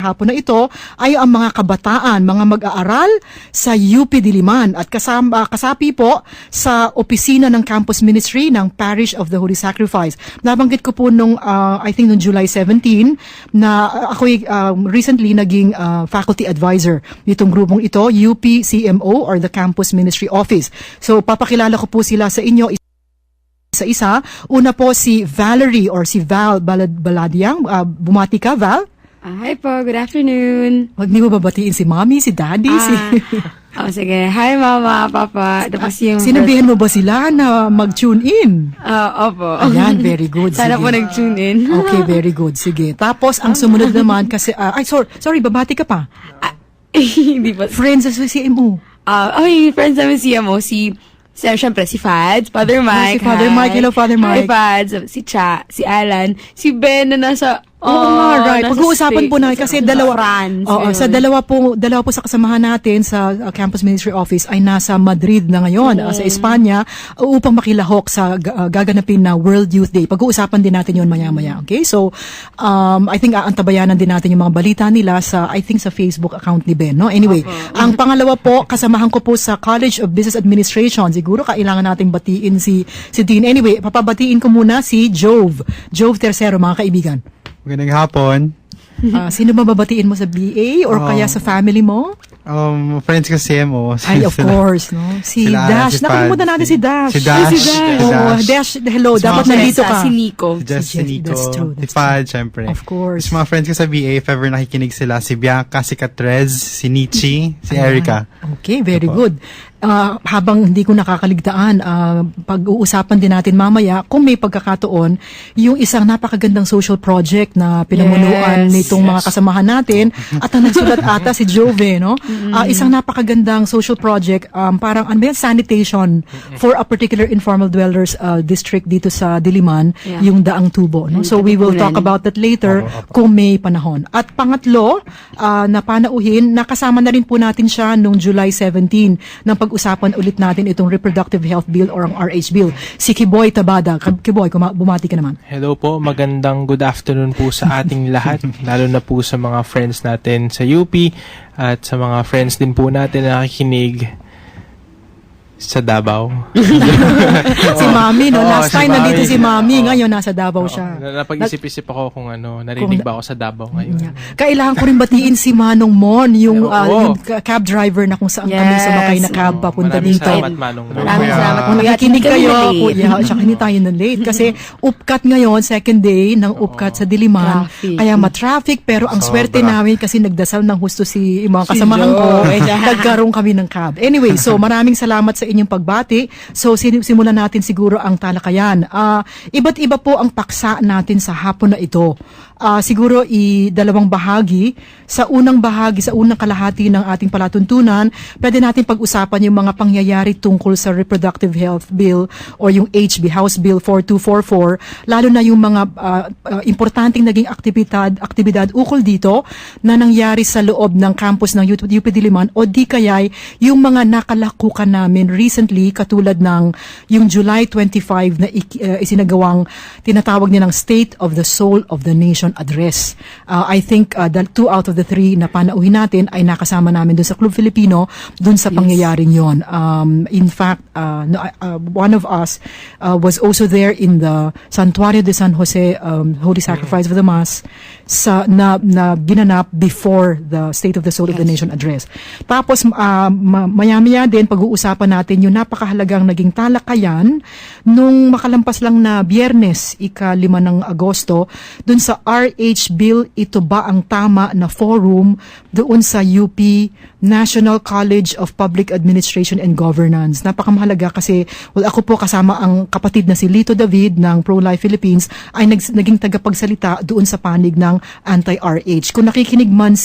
sa hapon na ito ay ang mga kabataan, mga mag-aaral sa UP Diliman at kasapi po sa opisina ng Campus Ministry ng Parish of the Holy Sacrifice. Nabanggit ko po nung, I think nung July 17 na ako'y recently naging faculty advisor nitong grupong ito, UP CMO or the Campus Ministry Office. So papakilala ko po sila sa inyo isa-isa. Una po si Valerie or si Val Baladiang. Bumati ka, Val? Hi po, good afternoon. Huwag niyo babatiin si Mommy, si Daddy, Sige. Hi, Mama, Papa. Tapos yung sinabihan mo ba sila na mag-tune in? Opo. Ayan, very good. Sana Sige. po nag-tune in. Okay, very good. Sige. Tapos, ang sumunod naman kasi, sorry, babati ka pa. Hindi pa. Friends sa CMO. Friends namin siyempre, si Fads, Father Mike. Si Father Mike. Hello, Father Mike. Hi, Fads. Si Cha, si Alan, si Ben na nasa... Right. Pag-uusapan po natin kasi dalawa France. sa dalawa po sa kasamahan natin sa Campus Ministry Office ay nasa Madrid na ngayon, sa Espanya upang makilahok sa gaganapin na World Youth Day. Pag-uusapan din natin 'yon maya-maya. Okay? So, I think aantabayanan din natin yung mga balita nila sa Facebook account ni Ben, no? Anyway, ang pangalawa po, kasamahan ko po sa College of Business Administration. Siguro kailangan nating batiin si Dean. Anyway, papabatiin ko muna si Jove Tercero, mga kaibigan. Magandang hapon. Sino ba babatiin mo sa BA or kaya sa family mo? Friends ko CMO. Ay, of course, no? Si Dash. Nakalimutan natin si Dash. Si Dash. Dash, hello. Dapat nandito ka. Si Nico. Si Nico. That's true. Si Fad, syempre. Of course. Sa mga friends ko sa BA, if ever nakikinig sila, si Bianca, si Catrez, si Nietzsche, si Erica. Okay, very good. Habang hindi ko nakakaligtaan, pag-uusapan din natin mamaya kung may pagkakataon, yung isang napakagandang social project na pinamunuan nitong mga kasamahan natin at ang nagsulat ata si Jove, no? Isang napakagandang social project, parang sanitation for a particular informal dwellers district dito sa Diliman, yung Daang Tubo, no? So we will talk about that later kung may panahon. At pangatlo, na panauhin, nakasama na rin po natin siya noong July 17 ng pag-usapan ulit natin itong Reproductive Health Bill or ang RH Bill. Si Kiboy Tabada. Kiboy, bumati ka naman. Hello po, magandang good afternoon po sa ating lahat, lalo na po sa mga friends natin sa UP at sa mga friends din po natin na nakikinig sa Davao. Si Mami, no? Last time nandito si Mami, ngayon nasa Davao siya. Napag-isip-isip ako kung narinig ba ako sa Davao ngayon. Kailangan ko rin batiin si Manong Mon, yung cab driver na kung saan kami sumakay na cab papunta dito. Maraming salamat. Kung nakikinig kayo, tsaka hindi tayo na late. Kasi upkat ngayon, second day ng upkat sa Diliman. Kaya ma-traffic, pero ang swerte namin kasi nagdasal ng husto si mga kasamahan ko. Nagkaroon kami ng cab. Anyway, so maraming salamat sa inyong pagbati. So simulan natin siguro ang talakayan. Iba't iba po ang paksa natin sa hapon na ito. Siguro dalawang bahagi. Sa unang kalahati ng ating palatuntunan, pwede natin pag-usapan yung mga pangyayari tungkol sa Reproductive Health Bill or yung HB, House Bill 4244, lalo na yung mga importanteng naging aktibidad ukol dito na nangyari sa loob ng campus ng UP Diliman o di kaya'y yung mga nakalakukan namin recently, katulad ng yung July 25 na isinagawang tinatawag nilang State of the Soul of the Nation Address. I think the 2 out of the 3 na panauhin natin ay nakasama namin dun sa Club Filipino, dun sa pangyayaring yon. In fact, one of us was also there in the Santuario de San Jose Holy Sacrifice of the Mass na ginanap before the State of the Soul of the Nation Address. Tapos maya-maya din pag-uusapan natin yung napakahalagang naging talakayan nung makalampas lang na Biyernes, ika-5 ng Agosto, dun sa RH Bill, ito ba ang tama na forum doon sa UP National College of Public Administration and Governance. Napakamahalaga kasi ako po kasama ang kapatid na si Lito David ng Pro-Life Philippines ay naging tagapagsalita doon sa panig ng anti-RH. Kung nakikinig man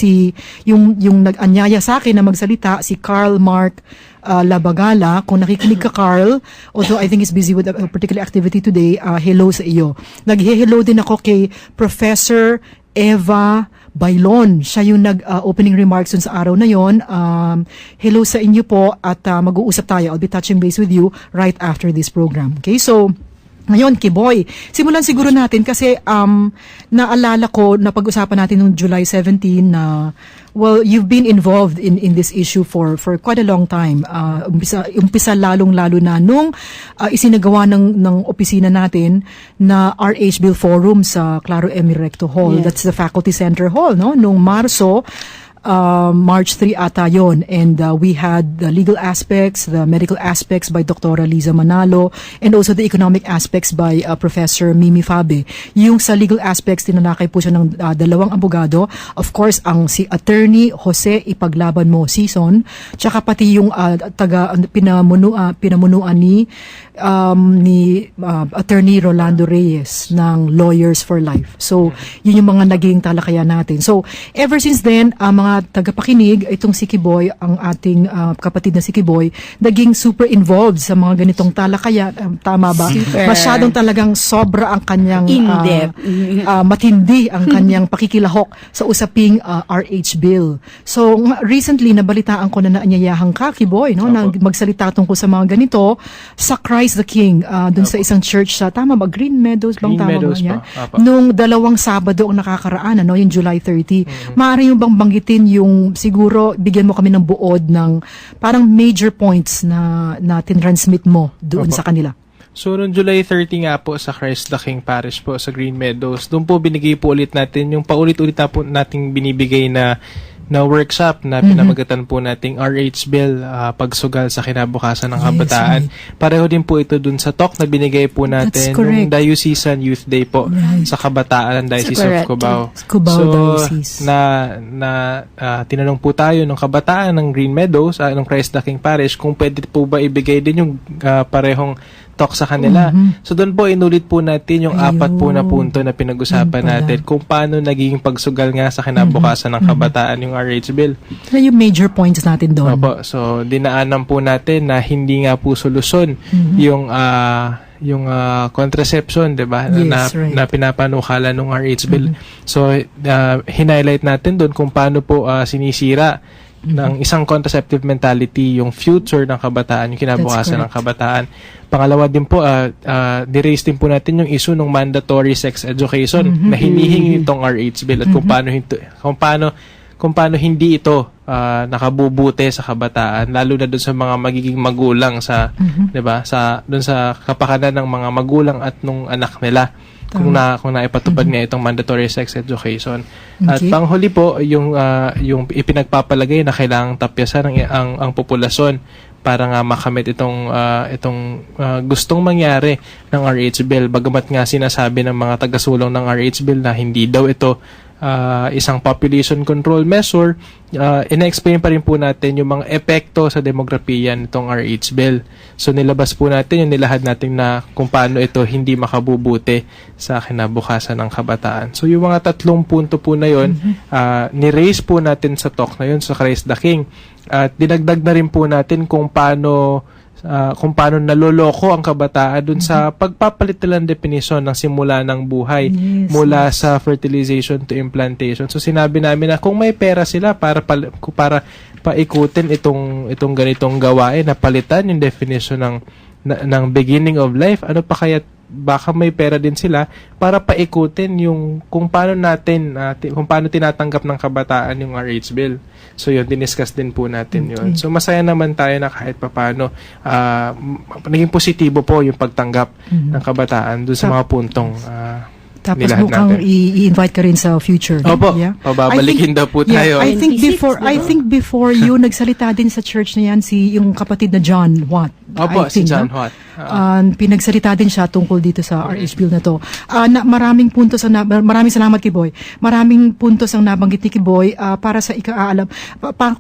yung nag-anyaya sa akin na magsalita, si Carl Mark Labagala, kung nakikinig ka Carl, although I think he's busy with a particular activity today, hello sa iyo. Nag-hello din ako kay Professor Eva Bailon. Siya yung nag-opening remarks dun sa araw na yon. Hello sa inyo po at mag-uusap tayo. I'll be touching base with you right after this program. Okay, so Ngayon, Kiboy, simulan siguro natin kasi naalala ko na pag-usapan natin noong July 17 na well, you've been involved in this issue for quite a long time. Umpisa lalong-lalo na nung isinagawa ng opisina natin na RH Bill Forum sa Claro M. Recto Hall. Yes. That's the Faculty Center Hall, no? Nung Marso, March 3 ata yon, and we had the legal aspects, the medical aspects by Dr. Liza Manalo, and also the economic aspects by Professor Mimi Fabe. Yung sa legal aspects, tinanakay po siya ng dalawang abogado. Of course, ang si Attorney Jose Ipaglaban Mo Season, tsaka pati yung pinamunuan ni Attorney Rolando Reyes ng Lawyers for Life. So, yun yung mga naging talakayan natin. So, ever since then, mga tagapakinig, itong si Kiboy, ang ating kapatid na si Kiboy, naging super involved sa mga ganitong talakayan. Tama ba? Super. Masyadong talagang sobra ang kanyang In-depth. matindi ang kanyang pakikilahok sa usaping RH Bill. So, recently, nabalitaan ko na naanyayahan ka, Kiboy, no? Na magsalita tungkol sa mga ganito sa Christ the King, dun sa isang church sa, tama ba? Green Meadows bang Green tama Meadows ba yan? pa. Apa. Nung 2 Sabado ang nakakaraan, ano, yung July 30. Maaari yung bang banggitin yung, siguro, bigyan mo kami ng buod ng parang major points na tinransmit mo doon sa kanila. So, noong July 30 nga po sa Christ the King Parish po sa Green Meadows, doon po binigay po ulit natin yung paulit-ulit na po nating binibigay na workshop na pinamagatan po nating RH Bill, pagsugal sa kinabukasan ng kabataan. Pareho din po ito dun sa talk na binigay po natin ng Diocesan Youth Day po sa kabataan ng Diocese of Cubao. Diocese. Tinanong po tayo ng kabataan ng Green Meadows, ng Christ the King Parish, kung pwede po ba ibigay din yung parehong talk sa kanila. So doon po inulit po natin yung 4 po na punto na pinag-usapan natin kung paano nagiging pagsugal nga sa kinabukasan ng kabataan yung RH Bill. Ano yung major points natin doon? Opo. So dinaanan po natin na hindi nga po solusyon yung contraception, 'di ba? Yes, Na pinapanukala ng RH Bill. So hinighlight natin doon kung paano po sinisira ng isang contraceptive mentality yung future ng kabataan, yung kinabukasan ng kabataan. Pangalawa din po, ni-raise din po natin yung issue ng mandatory sex education na hinihingi nitong RH Bill at kung paano hindi ito nakabubuti sa kabataan, lalo na doon sa mga magiging magulang sa 'di ba, doon sa kapakanan ng mga magulang at nung anak nila. Kung naipatupad nga itong mandatory sex education. At panghuli po, yung ipinagpapalagay na kailangang tapyasan ang populasyon para nga makamit itong gustong mangyari ng RH Bill. Bagamat nga sinasabi ng mga tagasulong ng RH Bill na hindi daw ito isang population control measure, ina-explain pa rin po natin yung mga epekto sa demografiya nitong RH Bill. So nilabas po natin yung nilahad natin na kung paano ito hindi makabubuti sa kinabukasan ng kabataan. So yung mga 3 punto po na yun, ni-raise po natin sa talk na yun sa Christ the King. At dinagdag na rin po natin kung paano naloloko ang kabataan dun sa pagpapalit nilang definisyon ng simula ng buhay mula sa fertilization to implantation. So sinabi namin na kung may pera sila para paikutin itong ganitong gawain na palitan yung definition ng beginning of life, ano pa kaya baka may pera din sila para paikutin yung kung paano tinatanggap ng kabataan yung RH Bill. So yun, diniscuss din po natin yun. So masaya naman tayo na kahit papaano naging positibo po yung pagtanggap ng kabataan doon sa mga puntong tapos mukhang i-invite ka rin sa future. Opo. Yeah? Babalikin daw po tayo. I think before you nagsalita din sa church na yan yung kapatid na John Watt. Opo, si John Watt. Pinagsalita din siya tungkol dito sa RH Bill na to. Maraming salamat Kiboy. Maraming puntos ang nabanggit ni Kiboy para sa ikaalam.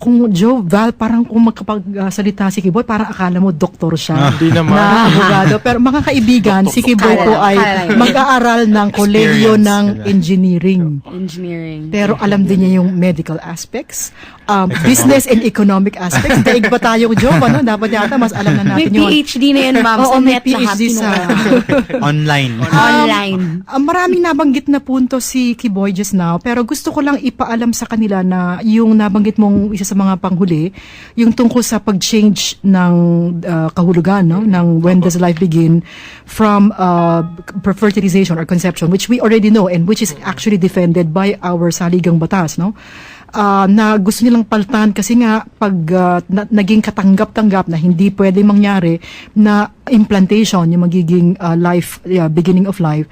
Kung Joe Val, parang kung magkapagsalita si Kiboy, parang akala mo doktor siya. Hindi naman. Na abogado. Pero mga kaibigan, si Kiboy po ay mag-aaral ng kolehiyo experience, ng diba? engineering. Engineering. Pero alam din niya yung medical aspects, business and economic aspects. Daig ba tayong job, ano? Dapat yata mas alam na May natin yun. PhD na yan, ma'am. Oo, Sa may net lahat. PhD sa... Online. Online. Maraming nabanggit na punto si Kiboy just now, pero gusto ko lang ipaalam sa kanila na yung nabanggit mong isa sa mga panghuli, yung tungkol sa pag-change ng kahulugan, no? Ng when does life begin from fertilization or conception, which we already know and which is actually defended by our saligang batas, no? Na gusto nilang paltan kasi nga pag naging katanggap-tanggap na hindi pwede mangyari na implantation, yung magiging beginning of life,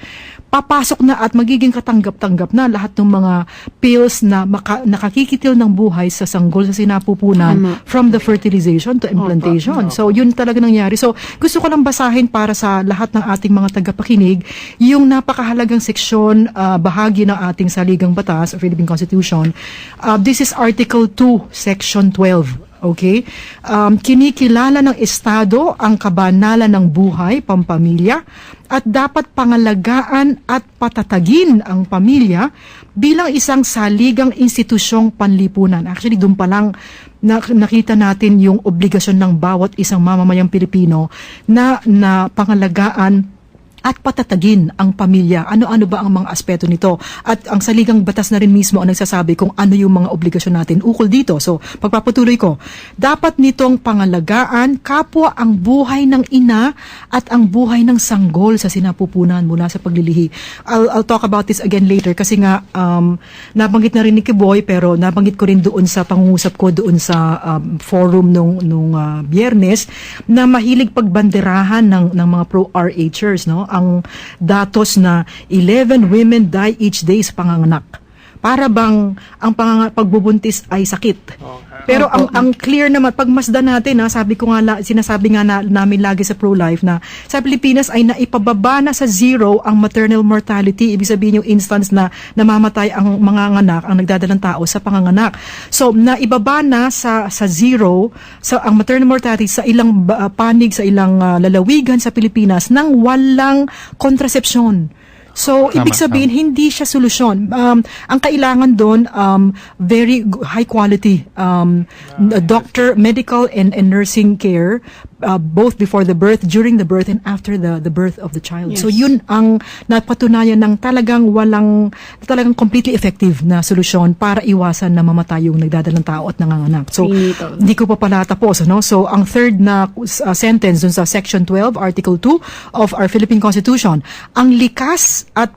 papasok na at magiging katanggap-tanggap na lahat ng mga pills na nakakikitil ng buhay sa sanggol sa sinapupunan from the fertilization to implantation. So, yun talaga nangyari. So, gusto ko lang basahin para sa lahat ng ating mga tagapakinig yung napakahalagang seksyon, bahagi ng ating saligang batas o Philippine Constitution. This is Article 2, Section 12. Okay? Kinikilala ng Estado ang kabanalan ng buhay, pampamilya, at dapat pangalagaan at patatagin ang pamilya bilang isang saligang institusyong panlipunan. Actually, doon pa lang nakita natin yung obligasyon ng bawat isang mamamayang Pilipino na pangalagaan at patatagin ang pamilya. Ano-ano ba ang mga aspeto nito? At ang saligang batas na rin mismo ang nagsasabi kung ano yung mga obligasyon natin ukol dito. So, pagpapatuloy ko, dapat nitong pangalagaan kapwa ang buhay ng ina at ang buhay ng sanggol sa sinapupunan mula sa paglilihi. I'll talk about this again later kasi nga nabanggit na rin ni Kiboy pero nabanggit ko rin doon sa pangungusap ko doon sa forum nung Biyernes na mahilig pagbanderahan ng mga pro-RHers, no? Ang datos na 11 women die each day sa panganganak. Para bang ang pagbubuntis ay sakit. Pero ang clear naman, pagmasdan natin, sinasabi nga namin lagi sa pro-life na sa Pilipinas ay naipababa na sa zero ang maternal mortality. Ibig sabihin yung instance na namamatay ang mga anak, ang nagdadalang tao sa panganganak. So, naibaba na sa zero ang maternal mortality sa ilang panig, sa ilang lalawigan sa Pilipinas nang walang kontrasepsyon. So, ibig sabihin, hindi siya solusyon. Ang kailangan doon, very high quality doctor, medical and nursing care, both before the birth, during the birth, and after the birth of the child. Yes. So, yun ang napatunayan ng talagang completely effective na solusyon para iwasan na mamatay yung nagdadalang tao at nanganganak. So, hindi ko pa pala tapos. No? So, ang third na sentence dun sa Section 12, Article 2 of our Philippine Constitution, ang likas at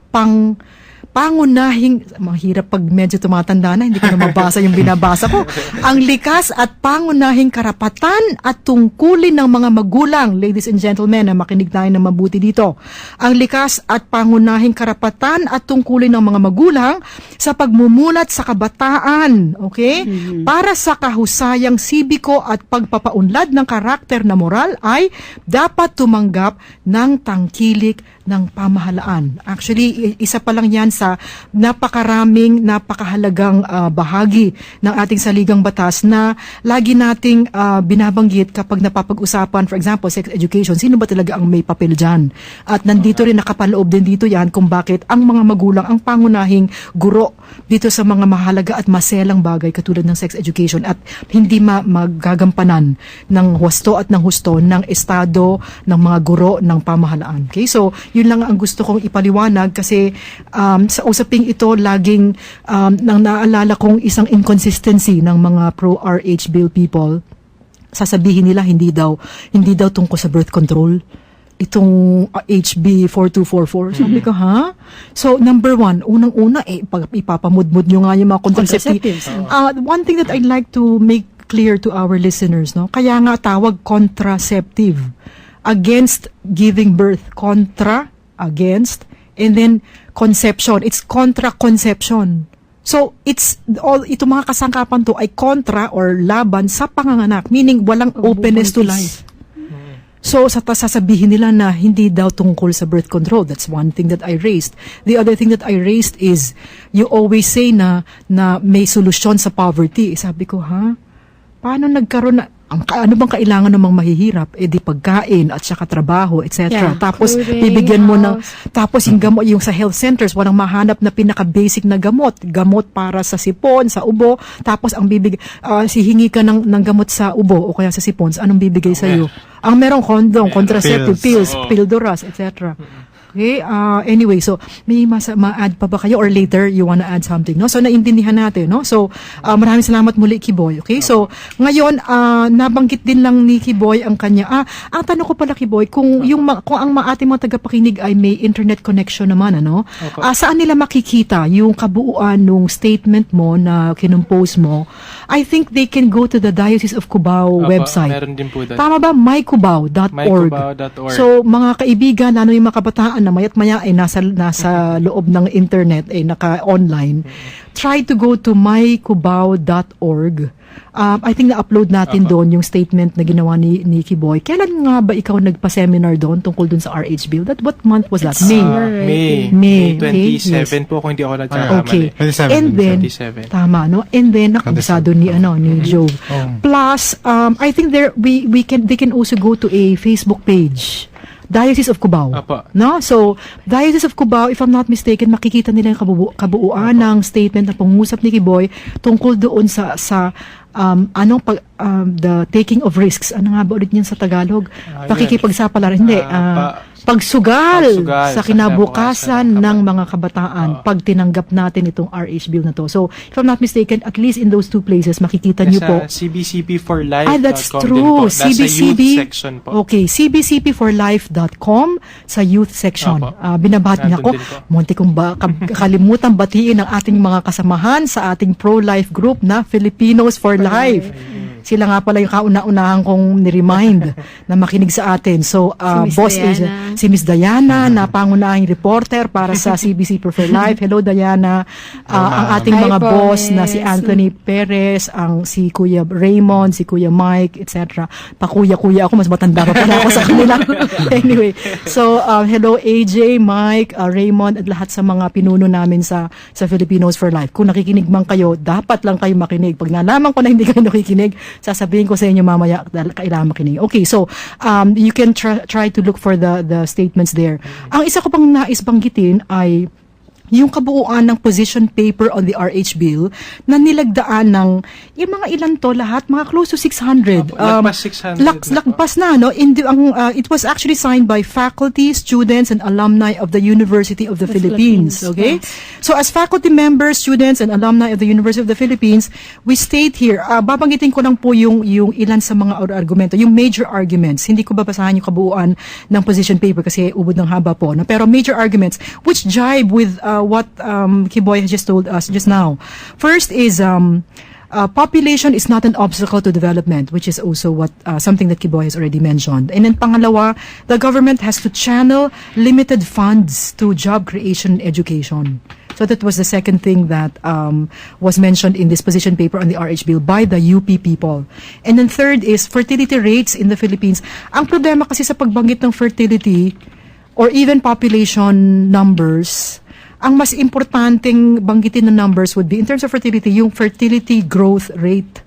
pangunahing, mahirap pag medyo tumatanda na, hindi ko na mabasa yung binabasa ko. Ang likas at pangunahing karapatan at tungkulin ng mga magulang, ladies and gentlemen, na makinig tayo na mabuti dito. Ang likas at pangunahing karapatan at tungkulin ng mga magulang sa pagmumulat sa kabataan, okay? Para sa kahusayang sibiko at pagpapaunlad ng karakter na moral ay dapat tumanggap ng tangkilik ng pamahalaan. Actually, isa pa lang yan sa napakaraming, napakahalagang bahagi ng ating saligang batas na lagi nating binabanggit kapag napapag-usapan, for example, sex education. Sino ba talaga ang may papel dyan? At nandito rin, nakapaloob din dito yan kung bakit ang mga magulang ang pangunahing guro dito sa mga mahalaga at maselang bagay katulad ng sex education at hindi magagampanan ng husto at ng husto ng estado, ng mga guro, ng pamahalaan. Okay? So, yun lang ang gusto kong ipaliwanag kasi sa usaping ito, laging nang naalala kong isang inconsistency ng mga pro-RH bill people. Sasabihin nila hindi daw tungkol sa birth control. Itong HB 4244. Sabi ko, ha? So, number one, unang-una, ipapamudmud nyo nga yung mga contraceptives. One thing that I'd like to make clear to our listeners, no? Kaya nga tawag contraceptive. Against giving birth. Contra, against, and then conception. It's contra-conception. So, ito mga kasangkapan to ay kontra or laban sa panganganak. Meaning, walang openness to life. So, sasabihin nila na hindi daw tungkol sa birth control. That's one thing that I raised. The other thing that I raised is, you always say na may solusyon sa poverty. Sabi ko, ha? Paano nagkaroon na, ano bang kailangan ng mga mahihirap? Di pagkain at saka trabaho, etc. Yeah, Tapos clothing, bibigyan mo ng house. tapos yung gamot, yung sa health centers walang mahanap na pinaka-basic na gamot para sa sipon, sa ubo. Tapos ang hihingi ka ng gamot sa ubo o kaya sa sipon, anong bibigay sa iyo? Ang merong condom, contraceptive pills, pilduras, etc. Okay, anyway, so may ma-add pa ba kayo or later you wanna add something, no? So naintindihan natin, no? So maraming salamat muli, Kiboy. Okay? So ngayon nabanggit din lang ni Kiboy ang kanya. Ang tanong ko pala, Kiboy, kung ang ating mga tagapakinig ay may internet connection naman, ano? Saan nila makikita yung kabuuan ng statement mo na kinumpose mo? I think they can go to the Diocese of Cubao website. Meron din po doon. Tama ba? mycubao.org. mycubao.org. So, mga kaibigan, ano yung mga kabataan na mayat maya ay nasa loob ng internet, ay naka-online, try to go to mycubao.org. I think na-upload natin doon yung statement na ginawa ni Kiboy. Kailan nga ba ikaw nagpa-seminar doon tungkol doon sa RH Bill? What month was that? May 27 yes. po kung hindi ako nagkakamali. Okay. 27. And then, 27. tama, no? And then, nakabisado ni Joe. Plus, I think they can also go to a Facebook page. Diocese of Cubao. Apa. No? So, Diocese of Cubao, if I'm not mistaken, makikita nila yung kabuuan ng statement na pangusap ni Kiboy tungkol doon sa the taking of risks. Ano nga ba ulit niyan sa Tagalog? Pakikipagsapalaran. Hindi. Pagsugal sa kinabukasan ng mga kabataan pag tinanggap natin itong RH Bill na to. So, if I'm not mistaken, at least in those two places, makikita niyo po. cbcpforlife.com That's true. That's the youth section po. Okay, cbcpforlife.com sa youth section. Binabati niya ako. Nandun din po. Munti kong kalimutan batiin ang ating mga kasamahan sa ating pro-life group na Filipinos for Life. Sila nga pala yung kauna-unahan kong ni-remind na makinig sa atin. So, Boss Asia, si Miss Diana, na pangunahing reporter para sa CBC for Life. Hello, Diana. Ang ating Hi mga po, boss na si yes. Anthony Perez, si Kuya Raymond, si Kuya Mike, etc. Pakuya-kuya ako, mas matanda pa pala ako sa kanila. Anyway, so hello AJ, Mike, Raymond, at lahat sa mga pinuno namin sa Filipinos for Life. Kung nakikinig man kayo, dapat lang kayo makinig. Pag nalaman ko na hindi kayo nakikinig, sasabihin ko sa inyo mamaya kailangan makinig. Okay, so you can try to look for the statements there. Ang isa ko pang nais banggitin ay yung kabuuan ng position paper on the RH Bill na nilagdaan ng yung mga ilan to lahat, mga close to 600. Lagpas 600. Lagpas na, no? It was actually signed by faculty, students, and alumni of the University of the Philippines. Okay? Yes. So as faculty members, students, and alumni of the University of the Philippines, we state here, babanggitin ko lang po yung ilan sa mga argumento, yung major arguments. Hindi ko babasahan yung kabuuan ng position paper kasi ubod ng haba po. No? Pero major arguments which jibe with what Kiboy has just told us just now. First is population is not an obstacle to development, which is also what something that Kiboy has already mentioned. And then pangalawa, the government has to channel limited funds to job creation and education. So that was the second thing that was mentioned in this position paper on the RH Bill by the UP people. And then third is fertility rates in the Philippines. Ang problema kasi sa pagbanggit ng fertility or even population numbers, ang mas importanteng banggitin na numbers would be, in terms of fertility, yung fertility growth rate.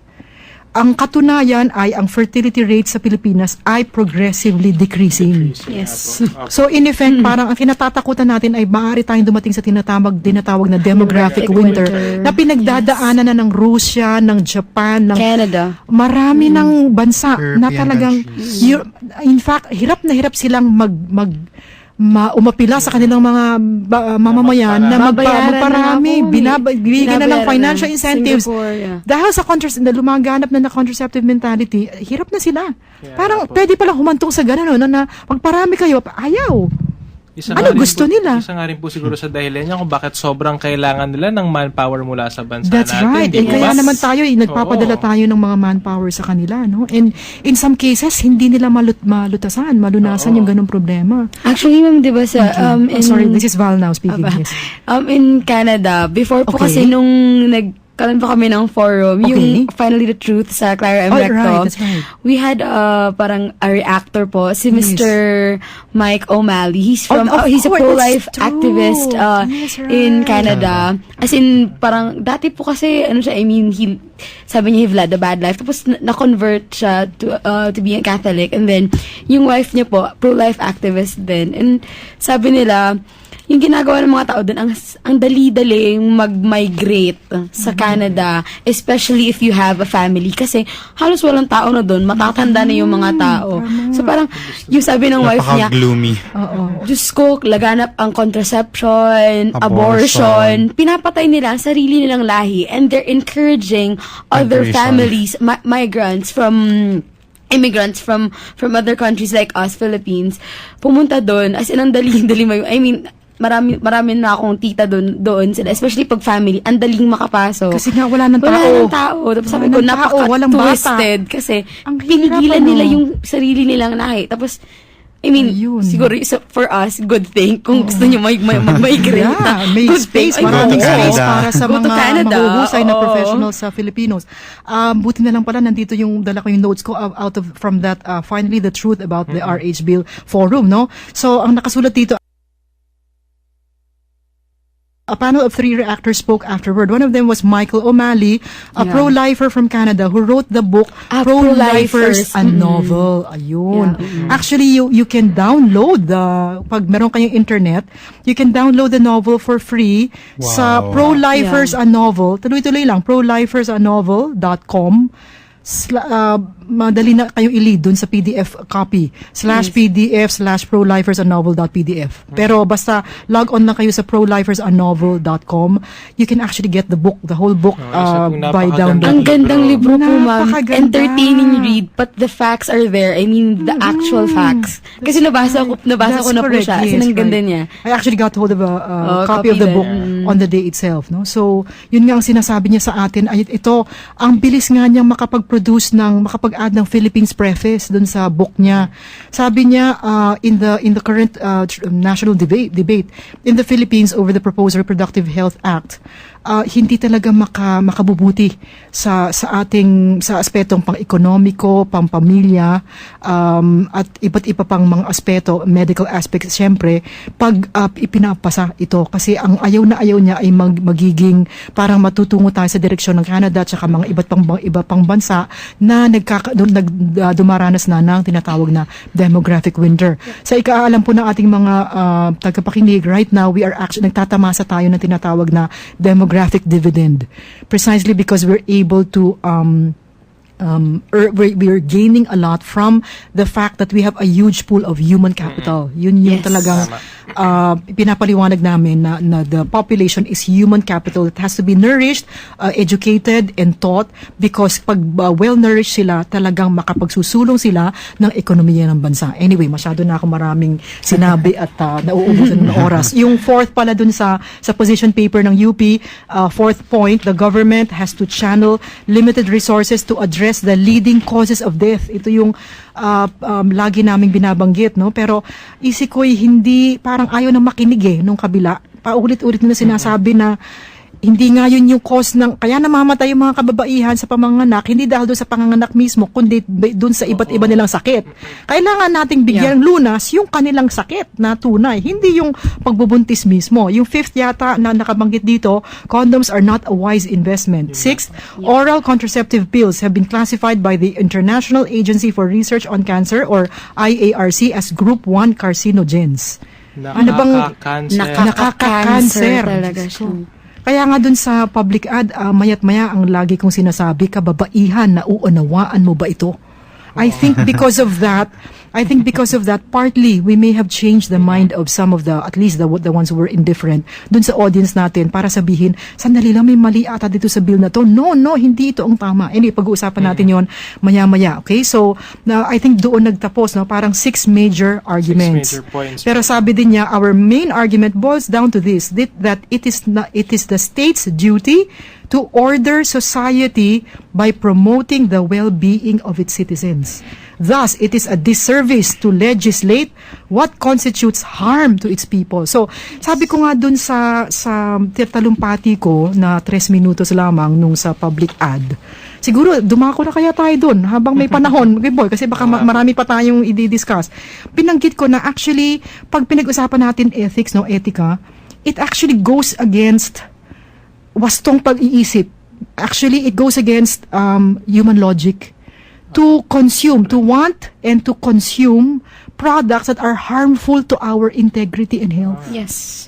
Ang katunayan ay ang fertility rate sa Pilipinas ay progressively decreasing. Yes. So in effect, parang ang kinatatakutan natin ay maaari tayong dumating sa tinatawag na demographic winter na pinagdadaanan na ng Russia, ng Japan, ng Canada. marami ng bansa na European talagang countries. in fact, hirap na hirap silang umapila sa kanilang mga mamamayan na magparami, bibigyan na ng financial incentives. Dahil sa na lumaganap na contraceptive mentality, hirap na sila. Parang pwede palang humantong sa gano'n, na magparami kayo, ayaw. Ano gusto nila? Isa nga rin po siguro sa dahilan niya kung bakit sobrang kailangan nila ng manpower mula sa bansa That's natin. right. Di ba? Kaya naman tayo, nagpapadala tayo ng mga manpower sa kanila, no? And in some cases, hindi nila malunasan yung ganung problema. Actually, ma'am, di ba sa... Sorry, this is Val now speaking. Yes. In Canada, before po Okay. kasi nung kalan pa kami ng forum, Okay. yung Finally the Truth sa Clara M. Oh, Recto. right, that's right. We had parang a reactor po, si Yes. Mr. Mike O'Malley. He's from, Of he's a course, pro-life that's true. activist Yes, right. in Canada. As in, parang, dati po kasi, ano siya, I mean, sabi niya, he led a bad life. Tapos, na-convert siya to being a Catholic. And then, yung wife niya po, pro-life activist din. And sabi nila, yung ginagawa ng mga tao doon, ang dali-dali mag-migrate sa Canada, especially if you have a family. Kasi halos walang tao na doon, matatanda na yung mga tao. So parang, yung sabi ng wife niya, Napaka-gloomy. Diyos ko, laganap ang contraception, abortion, pinapatay nila ang sarili nilang lahi, and they're encouraging other Migration. families, migrants immigrants from other countries like us, Philippines, pumunta doon, as in, ang dali-dali I mean, marami na akong tita doon sila, especially pag family, ang daling makapasok. Kasi nga wala ng tao. Wala ng tao. Tapos sabi ko, Walang tao, walang bata. napaka-twisted kasi Ang hirap, pinigilan ano? nila yung sarili nilang lahi. Tapos, I mean, Ayun. siguro for us, good thing. Kung gusto nyo mag-migrate. Yeah, may good space, thing. Ay, maraming Go to space Canada. para sa Go to mga Canada. mahuhusay na Oo. professionals sa Filipinos. Buti na lang pala, nandito yung dala ko yung notes ko from that Finally the Truth about the RH Bill Forum, no? So, ang nakasulat dito, a panel of 3 reactors spoke afterward. One of them was Michael O'Malley, a Yeah. pro-lifer from Canada who wrote the book Pro-Lifers. Pro-Lifers, a novel. Ayun. Yeah. Actually, you can download pag meron kayong internet, you can download the novel for free sa Wow. Pro-Lifers, a novel. Tuloy-tuloy lang, prolifersanovel.com. Madali na kayong i-lead dun sa PDF copy /PDF/prolifersanovel.pdf. Pero basta log on lang kayo sa prolifersanovel.com, you can actually get the book, the whole book isa pong by napakagandang Ang download. gandang libro po, ma'am. Napakaganda. Entertaining read, but the facts are there. I mean, the actual facts. Kasi nabasa ko na That's po correct, siya. Kasi yes, ang ganda right. niya. I actually got hold of a copy copy of the din. book on the day itself, no? So, yun nga ang sinasabi niya sa atin, ay ito, ang bilis nga niyang makapag-add ng Philippines preface dun sa book niya. Sabi niya, in the current national debate in the Philippines over the proposed Reproductive Health Act, hindi talaga makabubuti sa aspetong pang-ekonomiko, pang-pamilya, at iba't iba pang mga aspeto, medical aspects, syempre, pag ipinapasa ito. Kasi ang ayaw niya ay magiging parang matutungo tayo sa direksyon ng Canada at saka mga iba pang bansa na dumaranas na ng tinatawag na demographic winter. Sa ikaalam po ng ating mga tagapakinig, right now, we are actually nagtatamasa tayo ng tinatawag na demographic dividend. Precisely because we're able to we're gaining a lot from the fact that we have a huge pool of human capital. Yun yung Yes. talagang pinapaliwanag namin na the population is human capital that has to be nourished, educated, and taught, because pag well-nourished sila, talagang makapagsusulong sila ng ekonomiya ng bansa. Anyway, masyado na ako maraming sinabi at nauubusan ng oras. Yung fourth pala dun sa position paper ng UP, fourth point, the government has to channel limited resources to address the leading causes of death. Ito yung lagi naming binabanggit, no? Pero isiko'y hindi, parang ayaw na makinig nung kabila. Paulit-ulit na sinasabi na hindi nga yun yung cause ng, kaya namamatay yung mga kababaihan sa pamanganak, hindi dahil doon sa panganganak mismo, kundi doon sa iba't iba nilang sakit. Kailangan nating bigyan lunas yung kanilang sakit na tunay, hindi yung pagbubuntis mismo. Yung fifth yata na nakabanggit dito, condoms are not a wise investment. Sixth, oral contraceptive pills have been classified by the International Agency for Research on Cancer, or IARC, as Group 1 carcinogens. Ano bang nakaka-cancer talaga siya. Kaya nga dun sa public ad, mayat maya ang lagi kong sinasabi, kababaihan, nauunawaan mo ba ito? I think because of that, partly we may have changed the mind of some of at least the ones who were indifferent dun sa audience natin, para sabihin, sandali lang, may mali ata dito sa bill na to. No, hindi ito ang tama. Anyway, pag-uusapan natin yon maya-maya. Okay? So, I think doon nagtapos, no? Parang 6 major arguments. 6 major points. Pero sabi din niya, our main argument boils down to this, that it is the state's duty to order society by promoting the well-being of its citizens. Thus, it is a disservice to legislate what constitutes harm to its people. So, sabi ko nga dun sa talumpati ko na 3 minutos lamang nung sa public ad, siguro dumako na kaya tayo dun habang may panahon, okay boy, kasi baka marami pa tayong i-discuss. Binanggit ko na actually, pag pinag-usapan natin ethics, no, etika, it actually goes against wastong pag-iisip. Actually, it goes against human logic to consume, to want and to consume products that are harmful to our integrity and health. Yes.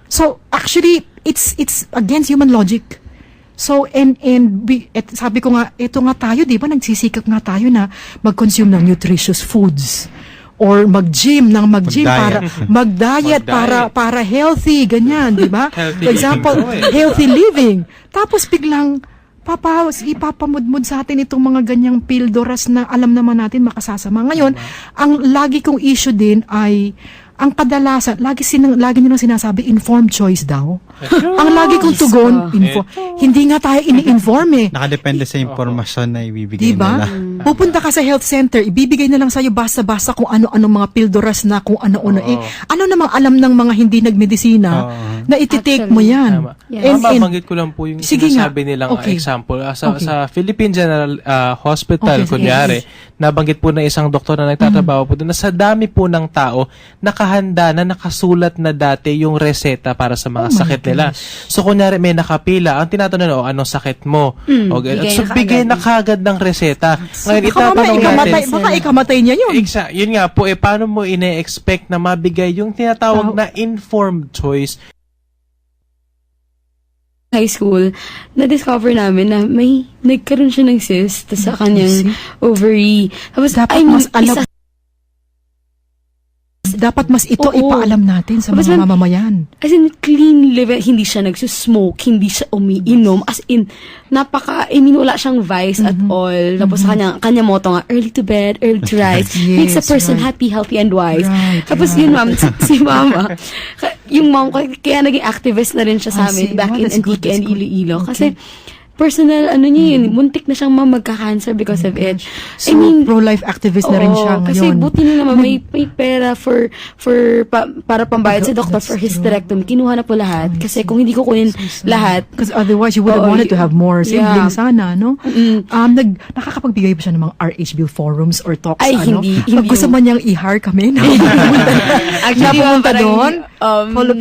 So, actually, it's against human logic. So, sabi ko nga, ito nga tayo, di ba, nagsisikap nga tayo na mag-consume ng nutritious foods or mag-gym para mag-diet para healthy, ganyan, di ba? For example, healthy living. Tapos biglang ipapamudmud sa atin itong mga ganyang pildoras na alam naman natin makasasama. Ngayon, ang lagi kong issue din ay ang kadalasan, lagi nilang sinasabi, informed choice daw. Ang lagi kong tugon, hindi nga tayo ini-inform eh. Nakadepende sa impormasyon na ibibigay diba? nila. Pupunta ka sa health center, ibibigay na lang sa'yo basta-basta kung ano-ano mga pildoras na kung ano-ano. Ano namang alam ng mga hindi nagmedisina na ititake mo yan. Tama. Yes. Mabanggit ko lang po yung sinasabi nilang example. Sa Philippine General Hospital, kunyari, nabanggit po na isang doktor na nagtatrabaho po doon na sa dami po ng tao, nakahanda na nakasulat na dati yung reseta para sa mga sakit nila. So, kunyari may nakapila, ang tinatanong, anong sakit mo? So, bigay na kagad ng reseta. Ngayon, itatanong natin. Baka ikamatay niya yun. Yun nga po, paano mo ine-expect na mabigay yung tinatawag na informed choice? High school, na-discover namin na may nagkaroon siya ng cyst sa kanyang ovary. Tapos, dapat mas ito ipaalam natin sa mga mamamayan. As in, clean living, hindi siya nagsusmoke, hindi siya umiinom, as in, wala siyang vice at all. Tapos kanya motto nga, early to bed, early to rise, makes a person happy, healthy, and wise. Tapos yun, ma'am, si mama, yung mom ko, kaya naging activist na rin siya sa amin back in Antique and Iloilo. Kasi, personal, niya yun, muntik na siyang magka-cancer because of it. So, pro-life activist na rin siya ngayon. Kasi buti na naman may pera para pambayad sa doktor for hysterectomy. Kinuha na po lahat. Kasi kung hindi ko kunin lahat. Because otherwise, you would have wanted to have more siblings sana, no? Nakakapagbigay ba siya ng mga RH Bill forums or talks? Ay, hindi. Pag gusto man niyang i-hire kami, Actually, napumunta doon,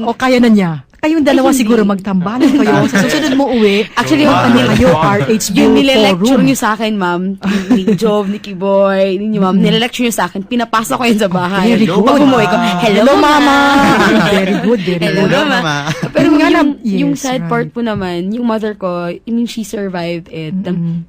o kaya na niya. Kayong dalawa siguro magtambalan kayo. Sa susunod mo uwi, actually, kayo, RH Bill yung nile-lecture forum. niyo sa akin, ma'am, ni Jove, ni Kiboy, ninyo, ma'am, nile-lecture niyo sa akin, pinapasok ko yun sa bahay. Very good. Pag umuwi ko, hello, mama! Very good, very Hello, good. mama. Pero yung sad part po naman, yung mother ko, she survived it.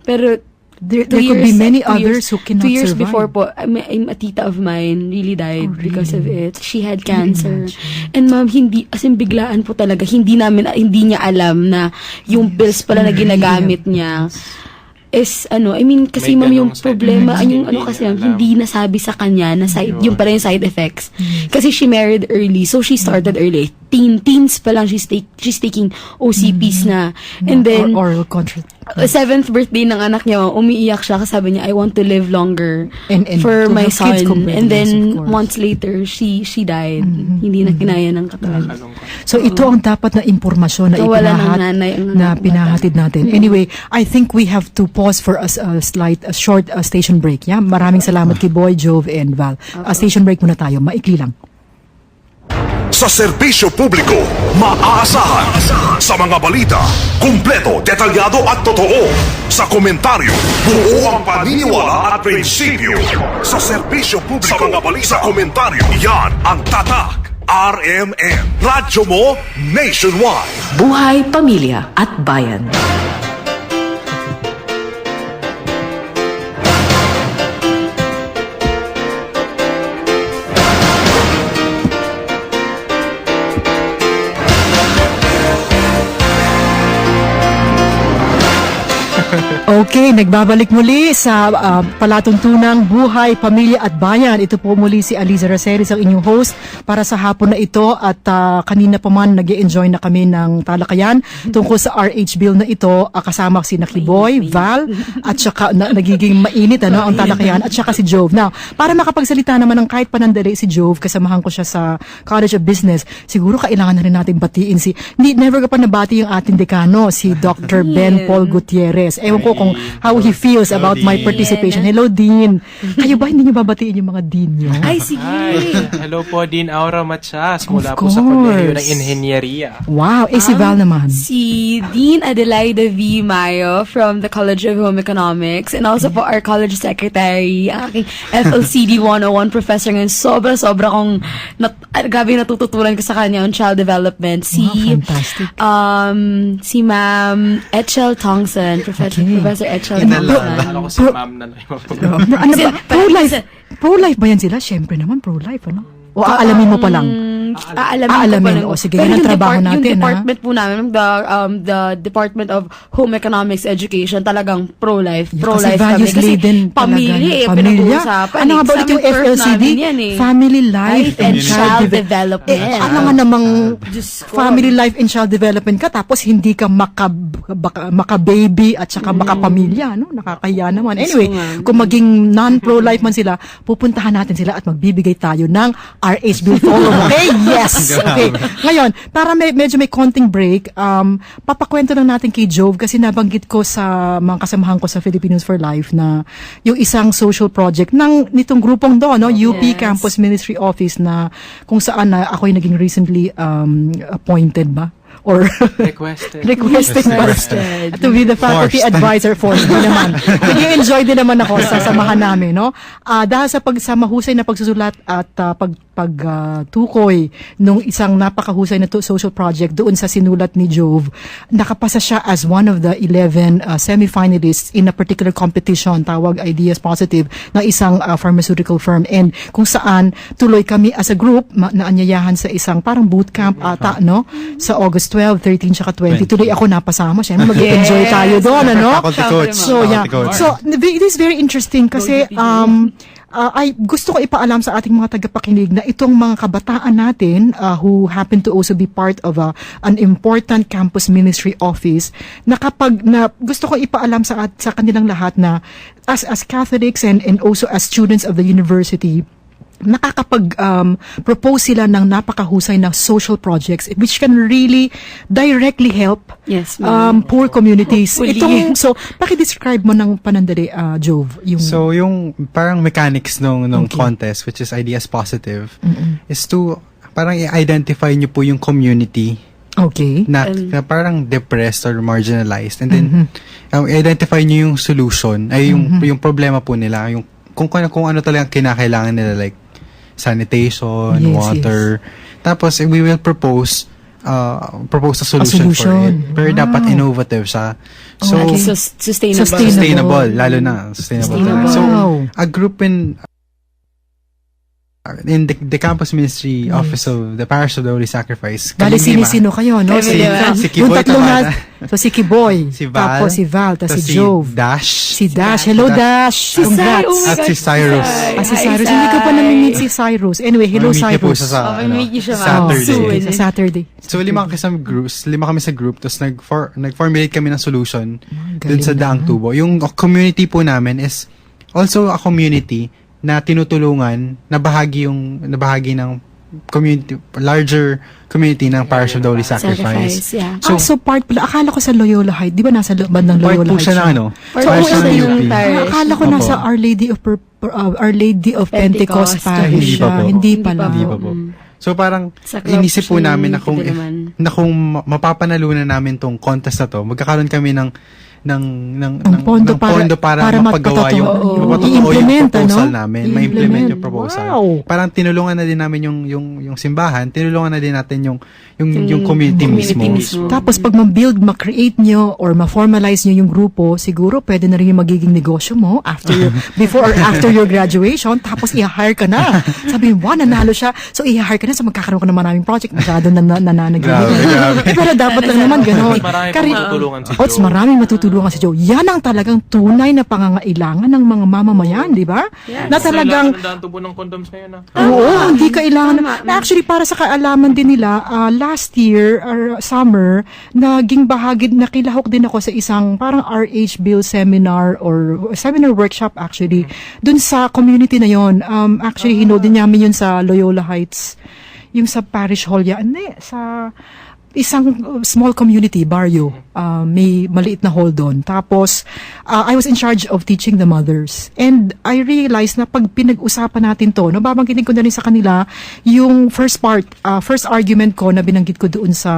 Pero, There could be many others who cannot 2 years survive. before po, a tita of mine really died because of it. She had cancer. And ma'am, as in biglaan po talaga, hindi niya alam na yung pills pala na ginagamit niya is kasi ma'am yung problema, hindi nasabi sa kanya na yung pala yung side effects. Kasi she married early, so she started early. Teens pa lang she's taking OCPs na. And then oral contract. 7th birthday ng anak niya, umiiyak siya kasi sabi niya, I want to live longer and for to my have kids son. And then, of course. months later, she died. Hindi na kinaya ng katawan. So, ito ang dapat na impormasyon na Nawala ng nanay ang na pinahatid natin. Anyway, I think we have to pause for a short station break. Yeah? Maraming salamat kay Boy, Jove, and Val. Station break muna tayo. Maikli lang. Sa serbisyo publiko, maaasahan. Sa mga balita, kumpleto, detalyado at totoo. Sa komentaryo, buo ang paniniwala at prinsipyo. Sa serbisyo publiko, sa mga balita, sa komentaryo, yan ang tatak. RMN, radyo mo nationwide. Buhay, pamilya at bayan. Okay, nagbabalik muli sa palatuntunang Buhay, Pamilya at Bayan. Ito po muli si Aliza Raceres, ang inyong host para sa hapon na ito at kanina pa man nag-enjoy na kami ng talakayan tungkol sa RH bill na ito, kasama si Nakiboy, Val at saka nagiging mainit ang talakayan at saka si Jove. Now, para makapagsalita naman ng kahit panandali si Jove, kasamahan ko siya sa College of Business, siguro kailangan na rin natin batiin never ka pa nabati yung ating dekano, si Dr. Ben Paul Gutierrez. Ewan ko kung how he feels about my participation. Hello, Dean. Kayo ba hindi niyo babatiin yung mga Dean niyo? Ay, sige. Hello po, Dean Aura Matias. Mula Of po sa Kolehiyo course. ng Inhenyeriya. Wow. Si Val naman. Si Dean Adelaida V. Mayo from the College of Home Economics and also po our college secretary, ang aking FLCD 101 professor ngayon. Sobra-sobra kong grabe natututunan ko sa kanya on child development. Fantastic. Si Ma'am Echel Tongson, Professor Echel Tongson. Akala ko si ma'am na lang. Ano ba? Pro-life. Pro-life ba yan sila? Siyempre naman, pro-life, ano? O aalamin mo pa lang? Aalamin ko pa. O sige, yan ang trabaho natin, yung department po namin, the Department of Home Economics Education, talagang pro-life. Kasi Pro-life values kami. Kasi laden pamilya Pamilya. pinag-uusapan. Ano nga ba ulit yung FLCD? Family Life and Child Development. Ano nga namang Diyos ko. family life and child development ka tapos hindi ka maka-baby at saka maka-pamilya, no? Nakakahiya naman. Anyway, kung maging non-pro-life man sila, pupuntahan natin sila at magbibigay tayo ng RH Bill Forum. Okay? Yes! Okay. Ngayon, para medyo may konting break, papakwento lang natin kay Jove kasi nabanggit ko sa mga kasamahan ko sa Filipinos for Life na yung isang social project nitong grupong no? UP Yes. Campus Ministry Office na kung saan ako'y naging recently appointed ba? Or Requested. requested to be the faculty Forced. advisor for din naman. Nag-enjoy din naman ako sa samahan namin, no? Dahil sa mahusay na pagsusulat at pagtukoy nung isang napakahusay na social project doon sa sinulat ni Jove, nakapasa siya as one of the 11 semi-finalists in a particular competition, tawag Ideas Positive, ng isang pharmaceutical firm. And kung saan tuloy kami as a group naanyayahan sa isang parang bootcamp ata, no? Sa August 12, 13, saka 20. Tuloy ako napasama. Siyempre, mag-enjoy tayo doon, ano? Faculty coach. So, yeah. Faculty coach. So, it is very interesting kasi ay gusto ko ipaalam sa ating mga tagapakinig na itong mga kabataan natin who happen to also be part of an important campus ministry office na gusto ko ipaalam sa kanilang lahat na as Catholics and also as students of the university, nakakapag-propose sila ng napakahusay na social projects which can really directly help Yes, ma'am. poor communities. Hopefully. So, pakidescribe mo ng panandali, Jove, yung So, yung parang mechanics nung Okay. contest, which is Ideas Positive, is to parang i-identify nyo po yung community okay. na parang depressed or marginalized. And then, identify nyo yung solution, ay yung problema po nila, yung kung ano talagang kinakailangan nila, like sanitation, Yes, water. Tapos, we will propose a solution for solution. it. Pero dapat innovative siya. So, Okay. Sustainable. sustainable, lalo na sustainable. Sustainable. So, Wow. a group in the campus ministry office of the Parish of the Holy Sacrifice. Bali, Kalingima. sino kayo, no? Si- si yung Kiboy tatlong Tamada. so, si Kiboy, Si Val. tapos si Val, tapos si Jove, Dash. si Dash. Hello, Dash. Congrats. At si Cyrus. Si Cyrus. Hindi ka pa nami-meet si Cyrus. Anyway, hello, Mamimit niyo po Cyrus. siya sa Mamimit niyo siya, ma'am. Saturday. Soon. Sa Saturday. So, lima kami sa group, tapos nag-formulate kami ng solution dun sa galing Daang Tubo. Yung community po namin is also a community na tinutulungan na bahagi ng community, larger community ng Parish of the Holy Sacrifice. Yeah. So part pala, akala ko sa Loyola Heights. Di ba nasa looban ng Part Loyola po Heights? siya ng ano? Part Part po siya siya ng ng UP. parish. Akala ko Opo. nasa Our Lady of Pentecost Pentecost. Parish Hindi pa siya. po. Hindi pala. Hindi pa po. So parang Sa club inisip po siya namin naman. na kung mapapanalunan namin tong contest na to, magkakaroon kami ng pondo para para mapagawa yung mapatotoo. mapatotoo yung I-implement, proposal ano? namin, I-implement. ma-implement yung proposal. Wow. Parang tinulungan na din namin yung simbahan, tinulungan na din natin yung community mismo. Tapos pag ma-build, ma-create nyo or ma-formalize nyo yung grupo, siguro pwede na rin yung magiging negosyo mo before or after your graduation. Tapos i-hire ka na. Sabi mo, nanalo siya. So i-hire ka na. So magkakaroon ka na maraming project. Masyado nananaginip. Grabe. Pero dapat lang naman gano'n. Marami pang matutulungan si Ots, Joe. maraming matutulungan tinutulungan si Joe. Yan ang talagang tunay na pangangailangan ng mga mamamayan, di ba? Na talagang Kailangan tubo ng condoms ngayon, oo, hindi kailangan. Na actually, para sa kaalaman din nila, last year, or summer, naging bahagi, nakilahok din ako sa isang parang RH Bill seminar or seminar workshop actually, dun sa community na yon. Actually, hinold din namin yun sa Loyola Heights, yung sa Parish Hall yan, sa isang small community, barrio. May maliit na hall doon. Tapos, I was in charge of teaching the mothers. And I realized na pag pinag-usapan natin to, babanggitin ko na rin sa kanila yung first argument ko na binanggit ko doon sa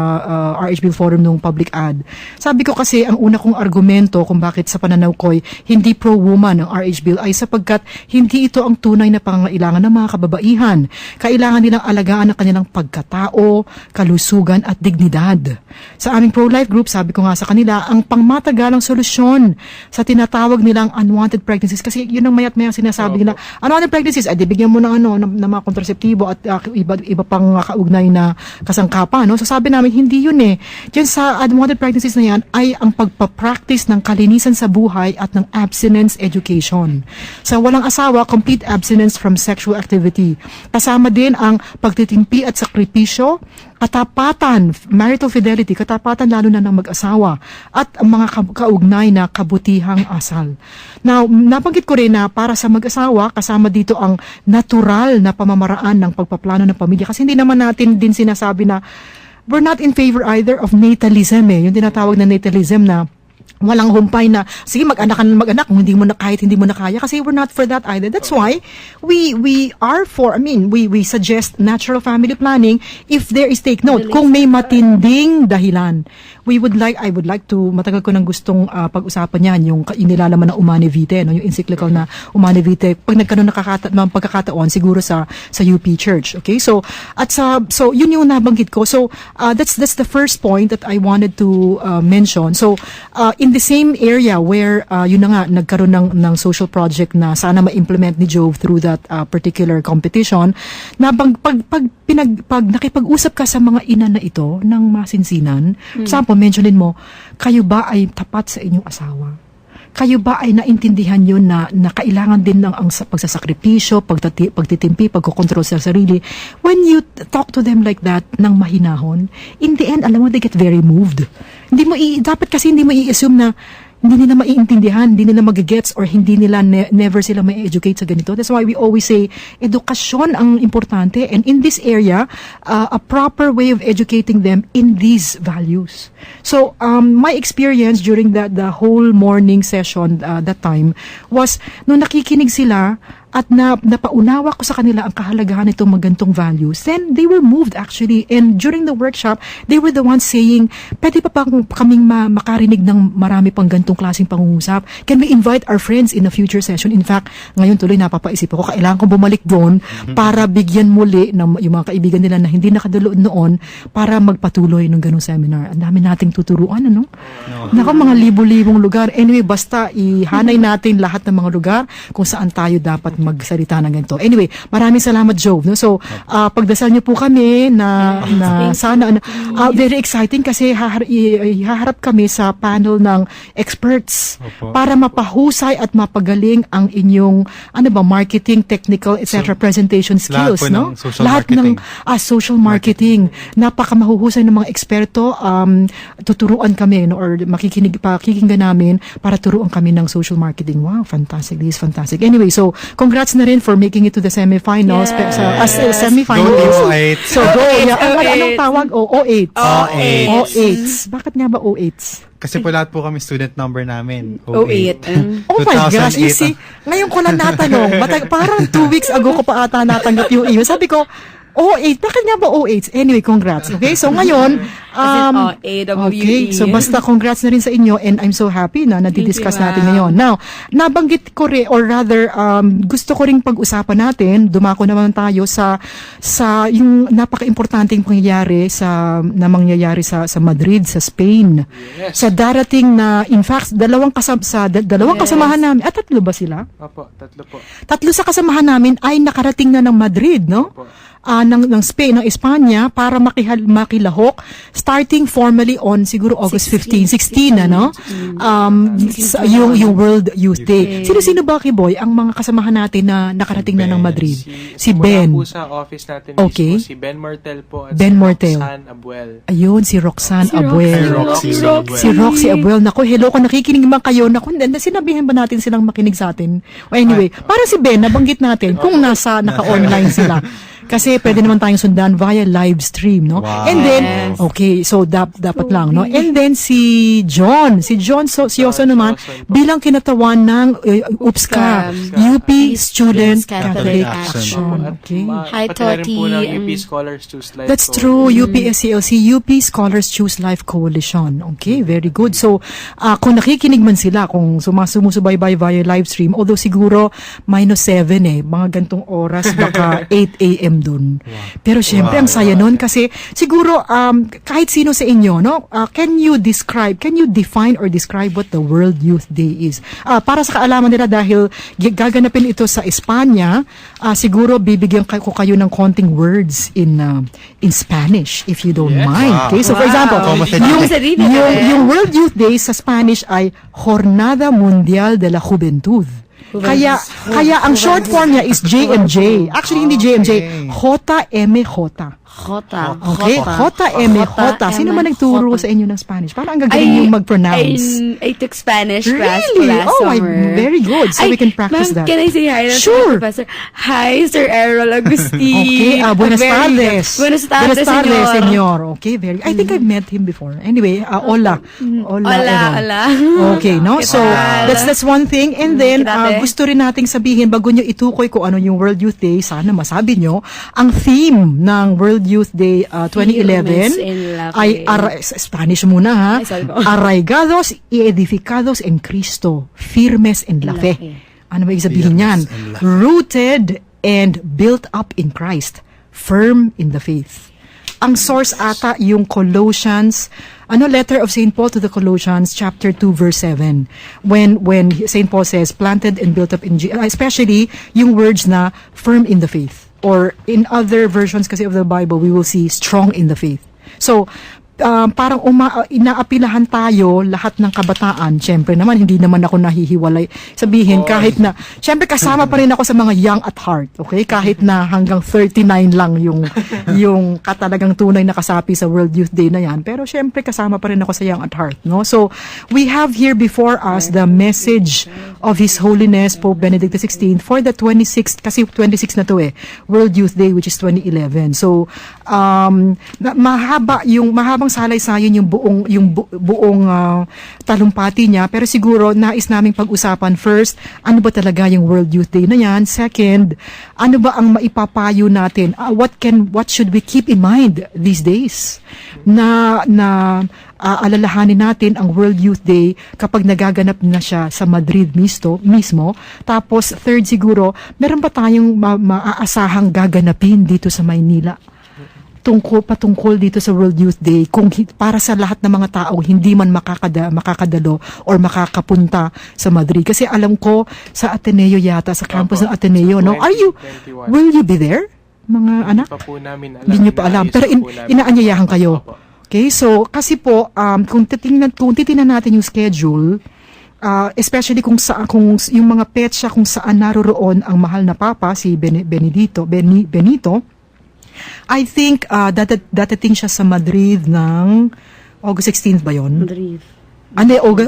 RH Bill Forum nung public ad. Sabi ko kasi, ang una kong argumento kung bakit sa pananaw ko'y hindi pro-woman ang RH Bill ay sapagkat hindi ito ang tunay na pangangailangan ng mga kababaihan. Kailangan nilang alagaan ang kanilang pagkatao, kalusugan at dignidad. Sa aming pro-life group, sabi ko nga sa kanila, ang pangmatagalang solusyon sa tinatawag nilang unwanted pregnancies, kasi yun ang mayat-mayang sinasabi nila, unwanted pregnancies, ay bigyan mo ng ng mga kontraseptibo at iba pang kaugnay na kasangkapan. No? So sabi namin, hindi yun eh. Diyan sa unwanted pregnancies na yan ay ang pagpapractice ng kalinisan sa buhay at ng abstinence education. Sa walang asawa, complete abstinence from sexual activity. Kasama din ang pagtitimpi at sakripisyo, katapatan, marital fidelity, katapatan lalo na ng mag-asawa, at ang mga kaugnay na kabutihang asal. Now, nabanggit ko rin na para sa mag-asawa, kasama dito ang natural na pamamaraan ng pagpaplano ng pamilya. Kasi hindi naman natin din sinasabi na we're not in favor either of natalism yung tinatawag na natalism na walang humpay na, sige, mag-anak kung hindi mo na kaya, kasi we're not for that either. That's why we are for, we suggest natural family planning if there is, take note, kung may matinding dahilan. I would like to, matagal ko nang gustong pag-usapan yan, yung inilalaman ng Humanae Vitae, no? Yung encyclical na Humanae Vitae, pag nagkaroon ng pagkakataon, siguro sa UP Church. Okay? So yun yung nabanggit ko. So, that's the first point that I wanted to mention. So, in the same area where yun na nga nagkaroon ng social project na sana ma-implement ni Jove through that particular competition, na pag nakipag-usap ka sa mga ina na ito ng masinsinan, example, mentionin mo, kayo ba ay tapat sa inyong asawa? Kayo ba ay naintindihan nyo na kailangan din ng ang pagsasakripisyo, pagtitimpi, pagkokontrol sa sarili? When you talk to them like that, ng mahinahon, in the end, alam mo, they get very moved. Dapat kasi hindi mo i-assume na hindi nila maiintindihan, hindi nila magigets, or hindi nila never sila ma-educate sa ganito. That's why we always say, edukasyon ang importante, and in this area, a proper way of educating them in these values. So, my experience during the whole morning session that time was, nung nakikinig sila, at napaunawa ko sa kanila ang kahalagahan nitong magantong values, then they were moved actually. And during the workshop, they were the ones saying, pwede pa kaming makarinig ng marami pang gantong klaseng pangungusap? Can we invite our friends in a future session? In fact, ngayon tuloy napapaisip ako, kailangan kong bumalik doon para bigyan muli ng yung mga kaibigan nila na hindi nakadalood noon para magpatuloy ng ganong seminar. Ang dami nating tuturuan, ano? Nako, mga libo-libong lugar. Anyway, basta ihanay natin lahat ng mga lugar kung saan tayo dapat magsalita ng ganito. Anyway, maraming salamat, Jove. No? So, pagdasal niyo po kami na sana, very exciting kasi haharap kami sa panel ng experts para mapahusay at mapagaling ang inyong marketing, technical, etc. presentation skills. Lahat ng social marketing. Napakamahuhusay ng mga eksperto. Tuturuan kami or pakikinggan namin para turuan kami ng social marketing. Wow, fantastic. This is fantastic. Anyway, so, congrats na rin for making it to the semifinals. Semifinals. Go 08. So, go. Anong tawag? O8. O8. Bakit nga ba O8? Kasi po lahat po kami student number namin. 08. Oh my gosh, you see, ngayon ko lang natanong, parang 2 weeks ago ko pa ata natanggap yung email. Sabi ko, 08, bakit nga ba 08? Anyway, congrats. Okay, so ngayon, okay, so basta congrats na rin sa inyo, and I'm so happy na nadidiscuss natin ngayon. Now, nabanggit ko rin, or rather, gusto ko rin pag-usapan natin, dumako naman tayo sa yung napaka-importanting pangyayari na mangyayari sa Madrid, sa Spain. Yes. Sa darating na, in fact, dalawang kasamahan namin, tatlo ba sila? Opo, tatlo po. Tatlo sa kasamahan namin ay nakarating na ng Madrid, no? Opo. ng Spain, ng Espanya para makilahok starting formally on siguro August 15, 16 ano? Yung World Youth Day. Sino-sino ba, Kiboy, ang mga kasamahan natin na nakarating na ng Madrid? Si Ben. Mula po sa office natin Okay. mismo, si Ben Martel po at Ben si Martel. Roxanne Abuel. Ayun, si Roxanne Abuel. Roxy. Si Roxy Abuel. Naku, hello, kung nakikinig man kayo, naku, sinabihan ba natin silang makinig sa atin? Anyway, para si Ben, nabanggit natin kung naka-online sila. Kasi pwede naman tayong sundan via live stream, no? Wow. And then, okay, so dapat lang, no? And then si John Sioso naman, bilang kinatawan ng UPSCA, UP Student Catholic Action. Okay. Hi, Pati na rin po ng Toti. UP Scholars Choose Life. That's true. UPSCLC, UP Scholars Choose Life Coalition. Okay, very good. So, kung nakikinig man sila, kung sumusubaybay via live stream, although siguro -7 mga gantong oras, baka 8 a.m. dun. Pero syempre, ang saya nun kasi siguro, kahit sino sa inyo, no? Can you define or describe what the World Youth Day is? Para sa kaalaman nila, dahil gaganapin ito sa Espanya, siguro bibigyan ko kayo ng konting words in Spanish, if you don't mind. Okay? So, for example, Como se dice? yung World Youth Day sa Spanish ay Jornada Mundial de la Juventud. Kaya ang short form niya is JMJ. Actually, hindi JMJ, JMJ. Jota. Okay, JMJ. Sino ba nagturo sa inyo ng Spanish? Parang ang gagaling yung mag-pronounce. I took Spanish class Really? last summer. Very good. So we can practice ma'am, that. Can I say hi to Sure. the professor? Hi, Sir Errol Agustin. Okay, buenas tardes. Buenas tardes, senyor. Okay, I think I've met him before. Anyway, hola. Hola, Errol. Hola. Okay, no? So, that's one thing. And then, gusto rin nating sabihin, bago nyo itukoy kung ano yung World Youth Day, sana masabi nyo, ang theme ng World Youth Day 2011 ay, Spanish muna ha, Ay, sorry po. arraigados y edificados en Cristo, firmes en la fe. Ano ba ibig sabihin yan? Rooted and built up in Christ, firm in the faith. Ang source ata yung Colossians, letter of St. Paul to the Colossians, chapter 2, verse 7. When St. Paul says, planted and built up in Jesus, especially yung words na firm in the faith. Or in other versions kasi of the Bible, we will see strong in the faith. So, parang inaapilahan tayo lahat ng kabataan. Siyempre naman, hindi naman ako nahihiwalay. Sabihin, kahit na, siyempre kasama pa rin ako sa mga young at heart. Okay? Kahit na hanggang 39 lang yung katalagang tunay na kasapi sa World Youth Day na yan. Pero siyempre, kasama pa rin ako sa young at heart. No? So, we have here before us the message of His Holiness Pope Benedict XVI for the 26th, kasi 26 na to World Youth Day, which is 2011. So, mahabang salaysayon yung buong talumpati niya, pero siguro nais naming pag-usapan first, ano ba talaga yung World Youth Day na yan? Second, ano ba ang maipapayo natin? What should we keep in mind these days? Na alalahanin natin ang World Youth Day kapag nagaganap na siya sa Madrid mismo. Tapos third siguro, meron ba tayong maaasahang gaganapin dito sa Maynila? Patungkol dito sa World Youth Day, kung para sa lahat ng mga tao hindi man makakadalo or makakapunta sa Madrid. Kasi alam ko sa Ateneo yata, sa campus ng Ateneo, no? Will you be there, mga anak? Hindi pa po namin alam. Hindi nyo pa alam. Pero inaanyayahan kayo. Okay, so kasi po, kung titingnan natin yung schedule, especially kung yung mga petsa kung saan naroroon ang mahal na Papa, si Benito, I think dadating siya sa Madrid ng August 16th ba yun? Madrid.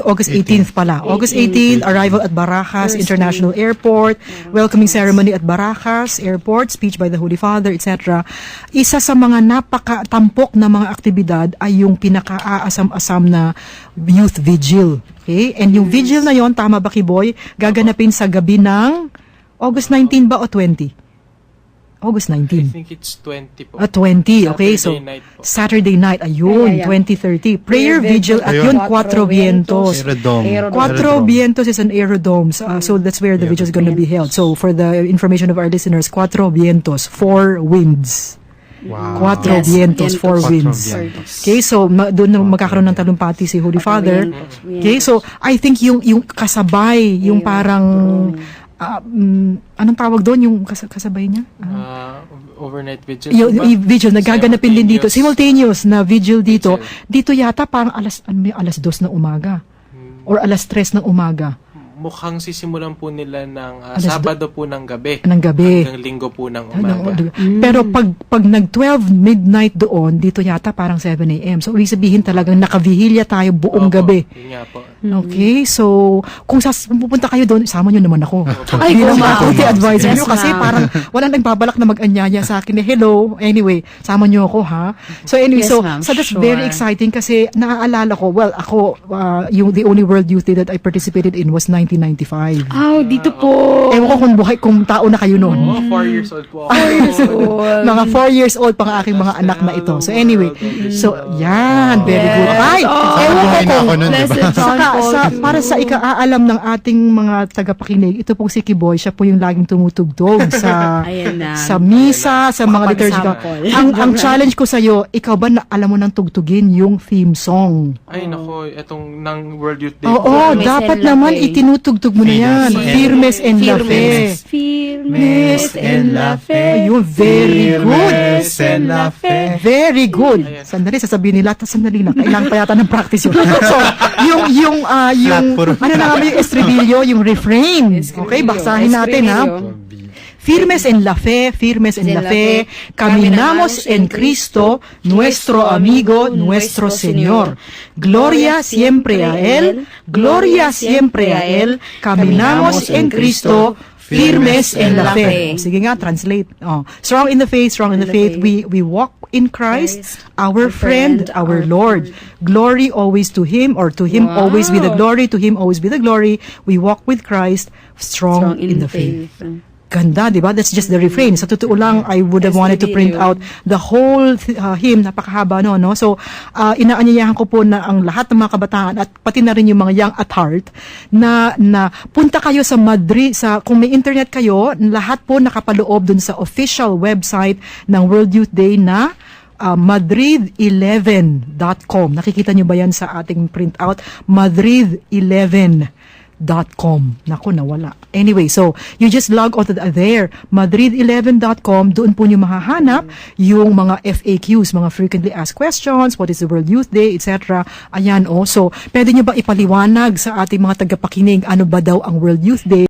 August 18th pala. August 18th, arrival at Barajas International Airport, welcoming ceremony at Barajas Airport, speech by the Holy Father, etc. Isa sa mga napakatampok na mga aktibidad ay yung pinaka-aasam-asam na youth vigil. Okay? And yung vigil na yon, tama ba, Kiboy? Gaganapin sa gabi ng August 19 ba o 20? August 19. I think it's 20 po. 20, okay. So, Saturday night po. Saturday night, ayun, 2030. Prayer vigil at yun, Cuatro Vientos. Cuatro Vientos is an aerodome. So, that's where the vigil is going to be held. So, for the information of our listeners, Cuatro Vientos, 4 winds. Wow. Cuatro Vientos, 4 winds. Okay, so, doon na magkakaroon ng talumpati si Holy Father. Okay, so, I think yung kasabay, yung parang anong tawag doon yung kasabay niya? Overnight vigil. Yung vigil, nagaganapin din dito. Simultaneous na vigil dito. Vigil. Dito yata parang alas 2 ng umaga. Or alas 3 ng umaga. Mukhang sisimulan po nila ng Alas Sabado po ng gabi. Ng gabi. Hanggang Linggo po ng umaga. Pero pag nag-12 midnight doon, dito yata parang 7 a.m. So, ibig sabihin talagang nakavihilya tayo buong Opo, gabi. Yun nga po. Okay, so kung pupunta kayo doon, sama nyo naman ako. Ay, Bilang ma'am. faculty advisor nyo Yes, kasi ma'am. parang walang nagbabalak na mag-anyaya sa akin. Hello, anyway, sama nyo ako ha. So anyway, Yes, so ma'am, that's sure. very exciting kasi naaalala ko, well, ako, the only World Youth Day that I participated in was 1995. Dito po. Ewan ko kung tao na kayo noon. 4 years old po ako. Mga 4 years old pa ang aking mga anak na ito. So anyway, so yan, very good. Ay, ewan ko Buhay na kung ako nun, diba? para sa ikaalam ng ating mga tagapakinig, ito pong si Kiboy, siya po yung laging tumutugtog sa Ayan na. sa misa, sa mga liturgical. Ang challenge ko sa iyo, ikaw ba na alam mo nang tugtugin yung theme song? Ay, nako, itong ng World Youth Day. Oo, Firmes dapat en la naman fe. itinutugtog mo na yan. Firmes en la fe. Firmes en la fe. Ayun, very good. Firmes en la fe. Very good. Sandali, sasabihin nila, sandali lang. Kailangan pa yata ng practice yun. So, yung puro- ano na kami, yung estribilyo, yung refrain. Okay, basahin natin ha. Firmes en la fe, firmes en la fe, caminamos en Cristo, nuestro amigo, nuestro Señor. Gloria siempre a Él, gloria siempre a Él, caminamos en Cristo, firmes en la fe. Sige nga, translate. Strong in the faith, strong in the faith. We walk in Christ, our friend, our Lord. Glory always to Him, or to Him always be the glory, to Him always be the glory. We walk with Christ, strong in the faith. Ganda, di ba? That's just the refrain. Sa totoo lang, I would have wanted to print out the whole hymn, napakahaba no? So, inaanyayahan ko po na ang lahat ng mga kabataan at pati na rin yung mga young at heart na punta kayo sa Madrid, kung may internet kayo, lahat po nakapaloob dun sa official website ng World Youth Day na madrid11.com. Nakikita nyo ba yan sa ating printout? Madrid11.com. Naku, nawala. Anyway, so you just log on to there, madrid11.com. Doon po nyo mahahanap yung mga FAQs, mga frequently asked questions, what is the World Youth Day, etc. Ayan, so pwede nyo ba ipaliwanag sa ating mga tagapakinig ano ba daw ang World Youth Day?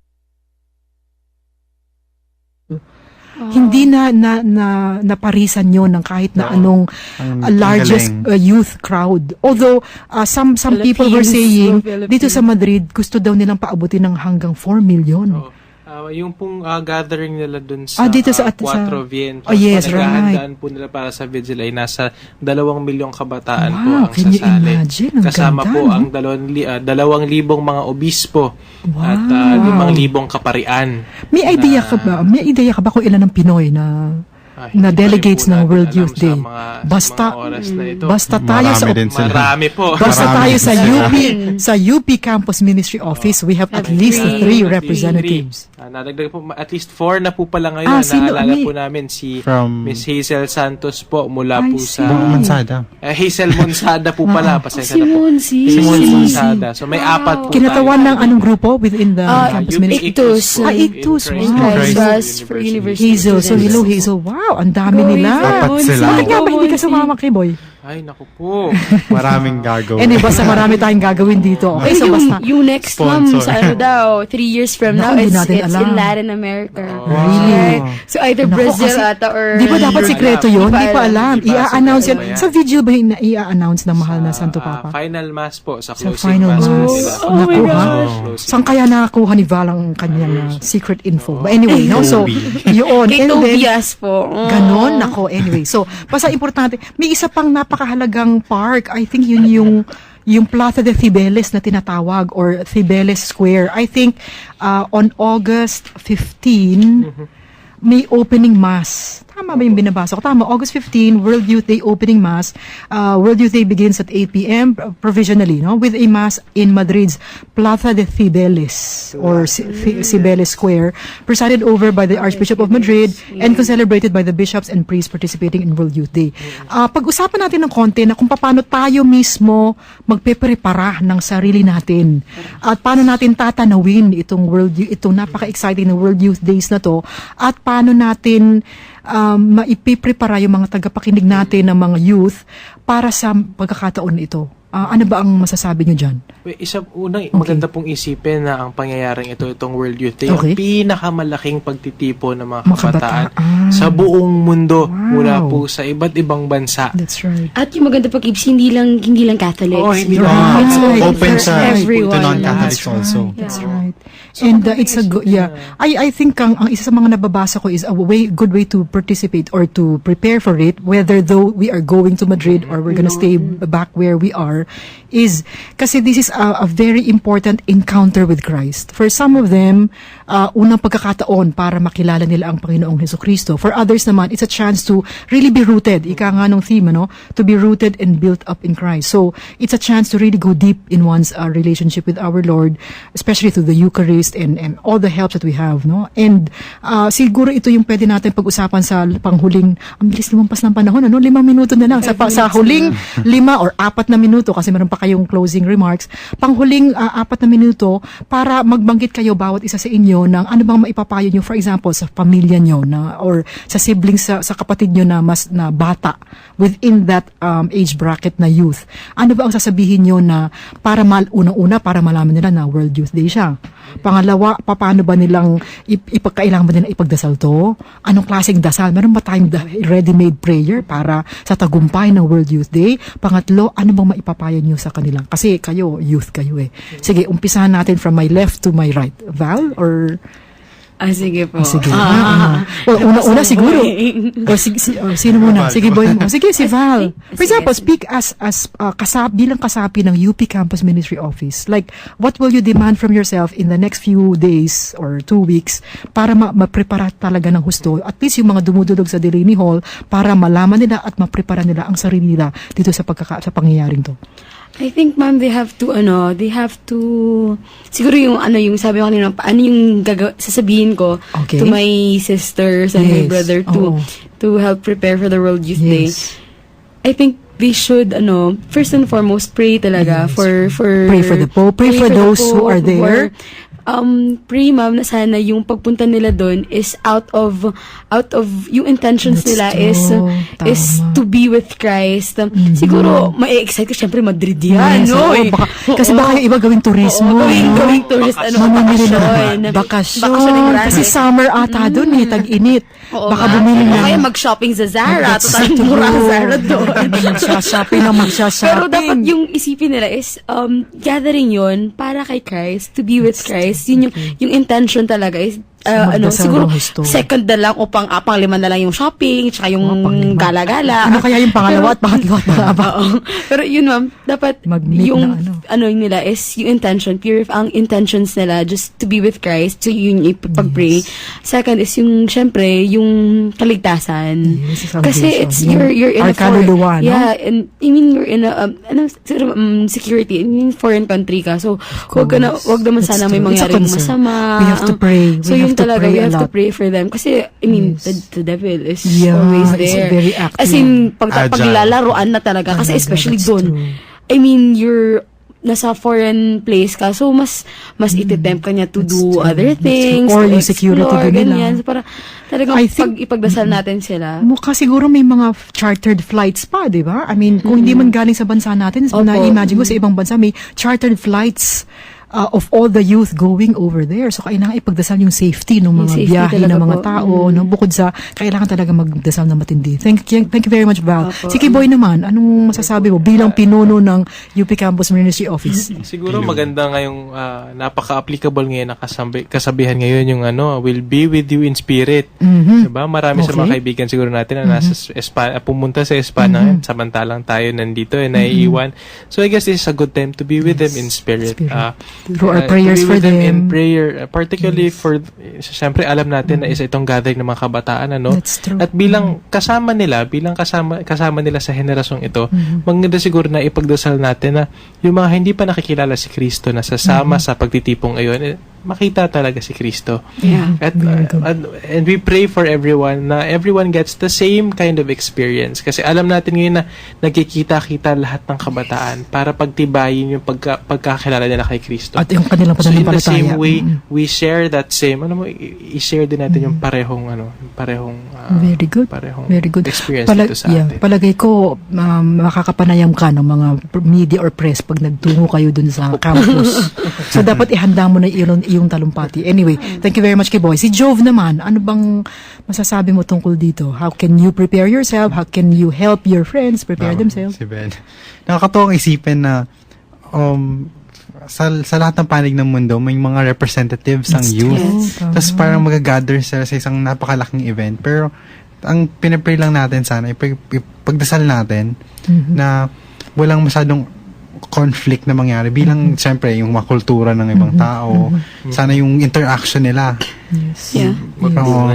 Hindi naparisan nyo ng kahit na anong largest youth crowd. Although, some people were saying, dito sa Madrid, gusto daw nilang paabutin ng hanggang 4 million. Yung pong gathering nila dun sa dito sa Cuatro Vientos. Oh, yes, Naghahandaan po nila para sa vigil ay nasa 2 milyong kabataan po Wow, ang can you sasali. imagine? Ang Kasama ganda, po no? ang 2,000 mga obispo at Wow. 5,000 kaparian. May idea ka ba? May idea ka ba kung ilan ang Pinoy na Hindi delegates pa rin ng po World natin Youth alam Day? sa Basta mga oras na ito. basta tayo sa Marami din sila. Marami po. Basta Marami tayo din sa sila. UP Campus Ministry Office, we have at least 3 representatives. Nadagdag po, at least 4 na po pala ngayon. Sino? Naalala May- po namin si From- Miss Hazel Santos po mula I po see. sa Mansada. Hazel Monsada po pala. Pasensya Si na po. Monsi. Hazel Si Monsada. So may 4 po Kinatawan tayo. ng anong grupo within the campus UP ministry? Ictus. Ictus, In wow. Christ for University Hazel. So, hello students. Hazel. Wow, ang dami nila. Dapat sila. Bakit nga ba hindi ka sumama kay Boy? Ay, naku po. Maraming gagawin. Anyway, basta marami tayong gagawin dito. Okay, so basta. Yung next ma'am, Sponsor. sa ano daw, 3 years from Naku, now, hindi it's natin alam. in Latin America. Really? Right? So either Naku, Brazil kasi- ata or... Di ba dapat sikreto yun? Di pa alam. Di pa, I-a-announce yan. sikreto yan. Sa video ba yung i-a-announce ng mahal na Santo Papa? Final mass po. Sa Sa closing final mass. po mass. nila. Oh my Naku, ha? gosh. Saan kaya nakakuha ni Val ang kanyang secret info? But anyway, no? So, yun. Kay And then, Tobias po. ganon, nako. Anyway, so, basta importante. May isa pang napakahalagang park. I think yun yung Plaza de Cibeles na tinatawag or Cibeles Square. I think on August 15, may opening mass. Tama ba yung binabasa ko? Tama, August 15, World Youth Day opening mass. World Youth Day begins at 8 p.m. Provisionally, no, with a mass in Madrid's Plaza de Cibeles or Cibeles Square, presided over by the Archbishop of Madrid and celebrated by the bishops and priests participating in World Youth Day. Pag-usapan natin ng konti na kung paano tayo mismo magpe-prepara ng sarili natin at paano natin tatanawin itong napaka-exciting na World Youth Days na to at paano natin maipiprepara yung mga tagapakinig natin ng mga youth para sa pagkakataon na ito. Ano ba ang masasabi nyo dyan? Maganda pong isipin na ang pangyayaring itong World Youth Day, Okay. ang pinakamalaking pagtitipo ng mga Mga kabataan kabataan. sa buong mundo Wow. mula po sa iba't ibang bansa. That's right. At yung maganda pag hindi lang Catholics. Oo, hindi lang. It's Right. Open for sa everyone. to non-Catholics also. That's right. And it's a good, I think ang isa sa mga nababasa ko is a good way to participate or to prepare for it, whether though we are going to Madrid or we're gonna stay back where we are, is kasi this is a very important encounter with Christ. For some of them, unang pagkakataon para makilala nila ang Panginoong Hesukristo. For others naman, it's a chance to really be rooted. Ika nga nung theme, no? To be rooted and built up in Christ. So, it's a chance to really go deep in one's relationship with our Lord, especially through the Eucharist and all the help that we have, no? And siguro ito yung pwede natin pag-usapan sa panghuling, ang bilis lumampas ng panahon, ano? 5 minuto na lang. Sa huling 5 or 4 na minuto, kasi meron pa kayong closing remarks, panghuling 4 na minuto para magbanggit kayo bawat isa sa inyo ng ano bang maipapayo nyo, for example, sa pamilya nyo na, or sa siblings, sa kapatid nyo na mas na bata within that age bracket na youth. Ano ba ang sasabihin nyo na para unang-una para malaman nila na World Youth Day siya? Pangalawa, paano ba nilang kailangan ba nilang ipagdasal to? Anong klaseng dasal? Meron ba tayong ready-made prayer para sa tagumpay ng World Youth Day? Pangatlo, ano bang maipapayo nyo sa kanila? Kasi kayo, youth kayo eh. Sige, umpisahan natin from my left to my right. Val, or... Sige po. Sige. Well, una siguro. Sino muna? Sige, boy mo. Sige, si Val. For example, speak as bilang kasapi ng UP Campus Ministry Office. Like, what will you demand from yourself in the next few days or 2 weeks para ma-prepara talaga ng husto? At least yung mga dumudulog sa Delaney Hall para malaman nila at ma-prepara nila ang sarili nila dito sa pangyayaring to. I think, ma'am, they have to, siguro yung sabi ko kanina, ano yung sasabihin ko Okay. to my sisters and my Yes. brother to help prepare for the World Youth Day. Yes. I think they should, first and foremost, pray talaga Yes. for Pray for the Pope. Pray for those who are there. Pray, ma'am, na sana yung pagpunta nila doon is out of yung intentions That's nila true. is Tama. to be with Christ. Siguro ma-excite ko syempre Madrid yan, Yes, no? oo, kasi baka yung iba gawing turismo. Oo, no? gawing tourist, Mamimili bakasyon. na. Bakasyon. Bakasyon ng Kasi grabe. summer ata doon eh, tag-init. Oo, Baka nga. bumili O na. kaya mag-shopping sa Zara. That's Total, true. mura ang Zara doon. Magsha-shopping na magsha-shopping. Pero dapat yung isipin nila is gathering yon para kay Christ, to be with Christ. Yun yung intention talaga is Magdasal siguro ng husto. second na lang o pang-lima na lang yung shopping, tsaka yung panglima. gala-gala. Ano kaya yung pangalawa at pangatlo at pangaba? Oo. Pero yun, ma'am, dapat Mag-meet yung na nila is yung intention, ang intentions nila just to be with Christ, so yun yung pag-pray. Second is yung, syempre, yung kaligtasan. Yes, salvation. Kasi it's, you're in Our a foreign, kaluluwa, no? yeah, and I mean, you're in a, security, I mean, foreign country ka. So, wag naman That's sana may true. It's a mangyaring concern. masama. We have to pray. So, We yun have to talaga, pray we a have to lot. pray for them. Kasi, I mean, Yes. the devil is Yeah, always it's there. very active. As in, Agile. paglalaroan na talaga. Kasi Talaga, especially that's doon, true. I mean, you're nasa foreign place ka, so mas ititempt ka niya to That's do true. other That's true. things, Or to yung security explore, din nila. ganyan. So, para talagang I think- ipagdasal natin sila. Mukha siguro may mga chartered flights pa, di ba? I mean, kung hindi man galing sa bansa natin, Opo. na-imagine ko sa ibang bansa, may chartered flights of all the youth going over there. So, kailangan ipagdasal yung safety ng Yung mga safety biyahe talaga ng mga po. tao. No? Bukod sa, kailangan talaga magdasal na matindi. Thank you very much, Val. Opo. Sige, Boy naman, anong masasabi mo bilang pinuno ng UP Campus Ministry Office? Siguro maganda ngayong napaka-applicable ngayon na kasabihan ngayon yung will be with you in spirit. Diba? Marami sa mga Okay. kaibigan siguro natin na nasa pumunta sa Espana, samantalang tayo nandito naiiwan. So I guess this is a good time to be with them in spirit. Spirit. Through our prayers to be for with them in them. prayer, particularly for, syempre alam natin na isa itong gathering ng mga kabataan, ano? That's true. At bilang kasama nila nila sa henerasyong ito, maganda siguro na ipagdasal natin na yung mga hindi pa nakikilala si Kristo na sasama sa pagtitipong ayon, makita talaga si Kristo. Yeah. At, Very good. and we pray for everyone na everyone gets the same kind of experience. Kasi alam natin ngayon na nagkikita-kita lahat ng kabataan para pagtibayin yung pagkakilala nila kay Kristo. At yung kanilang So in the pananampalataya. same way, we share that same, i-share din natin yung parehong, Very good. parehong Very good. experience dito sa atin. Palagay ko, makakapanayam ka ng mga media or press pag nagtungo kayo dun sa campus. So, dapat ihanda mo na iyong talumpati. Anyway, thank you very much kay Boy. Si Jove naman, ano bang masasabi mo tungkol dito? How can you prepare yourself? How can you help your friends prepare themselves? Si Ben. Nakakatuwang isipin na sa lahat ng panig ng mundo, may mga representatives ang That's youth. true. Tapos parang magagather sila sa isang napakalaking event. Pero ang pinapray lang natin sana, ipagdasal natin na walang masyadong conflict na mangyari. Bilang, siyempre, yung mga kultura ng ibang tao. Sana yung interaction nila. Yes. Yeah. Oo.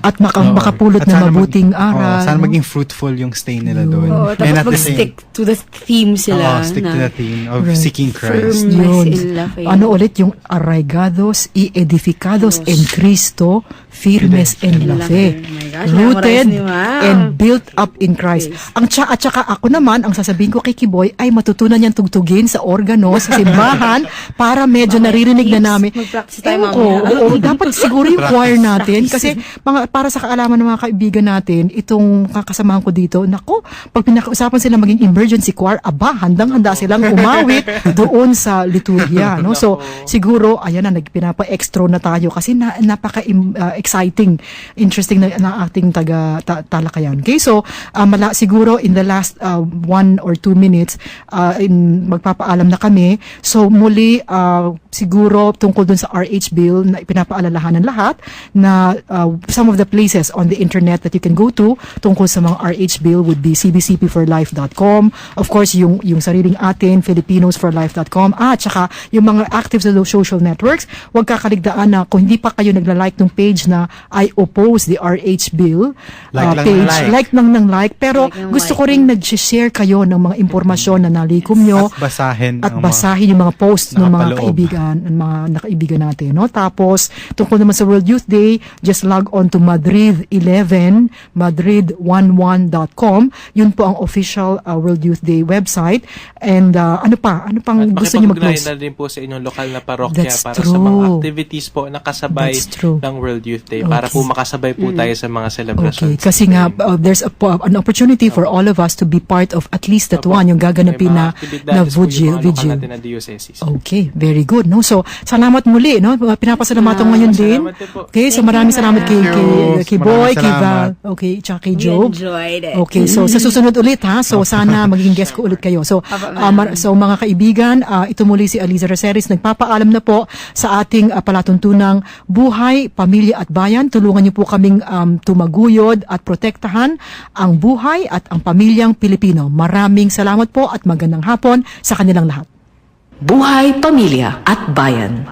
At makapulot At na sana mabuting aral. sana no? maging fruitful yung stay nila doon. Oo, And tapos at the same- mag-stick to the theme sila. stick to the theme of Right. seeking Christ. Firm. Yun. in la fe. Ano ulit yung arraigados y edificados en Cristo, firmes en la fe. Oh my gosh, Rooted memorize ni Ma'am. and built up in Christ. Ang at saka ako naman, ang sasabihin ko kay Kiboy ay matutunan niyang tugtugin sa organo, sa simbahan, para medyo naririnig na namin. Mag-practice tayo Ewan ko, mamaya. oo, dapat siguro yung choir natin, kasi para sa kaalaman ng mga kaibigan natin, itong kakasamahan ko dito, nako, pag pinakausapan sila maging emergency choir, handang-handa silang umawit doon sa liturgia, no? So, siguro, ayan na, pinapa-extra na tayo kasi napaka-exciting, interesting na ating talakayan. Okay, so, siguro in the last 1 or 2 minutes, magpapaalam na kami. So, muli, siguro, tungkol dun sa RH bill, na pinapaalalahanan lahat, na some of the places on the internet that you can go to, tungkol sa mga RH bill would be cbcpforlife.com, of course, yung sariling atin, filipinosforlife.com, tsaka yung mga active sa social networks, huwag kakaligtaan na kung hindi pa kayo nagla-like ng page na I oppose the RH bill Like lang page, ng like lang ng like, pero Like ng gusto like. ko ring nag-share kayo ng mga impormasyon na nalikom nyo At basahin at ang basahin yung mga posts ng mga nakapaloob. kaibigan, ng mga nakaibigan natin, no? Tapos tungkol naman sa World Youth Day, just log on to madrid11 yun po ang official World Youth Day website. And ano pang At gusto niyo makipag-ugnayan mag-close? na din po sa inyong lokal na parokya That's para sa mga true. activities po na kasabay That's true. ng World Youth Day. Para po makasabay po tayo sa mga Okay, celebrations. kasi nga there's an opportunity for all of us to be part of at least that one, yung gaganapin May na mga aktibidades po yung vigil. mga lokal natin na dioceses. Okay, very good. No, so salamat muli, no. Pinapasalamatan ngayon din. salamat din po. Okay, so maraming salamat kay you. Boy, Maraming kay Val, salamat. okay, tsaka kay We Job. enjoyed it. Okay, so sa susunod ulit ha. So sana maging guest ko ulit kayo. So so mga kaibigan, ito muli si Aliza Receres, nagpapaalam na po sa ating palatuntunang buhay, pamilya at bayan. Tulungan niyo po kaming tumaguyod at protektahan ang buhay at ang pamilyang Pilipino. Maraming salamat po at magandang hapon sa kanilang lahat. Buhay, pamilya at bayan.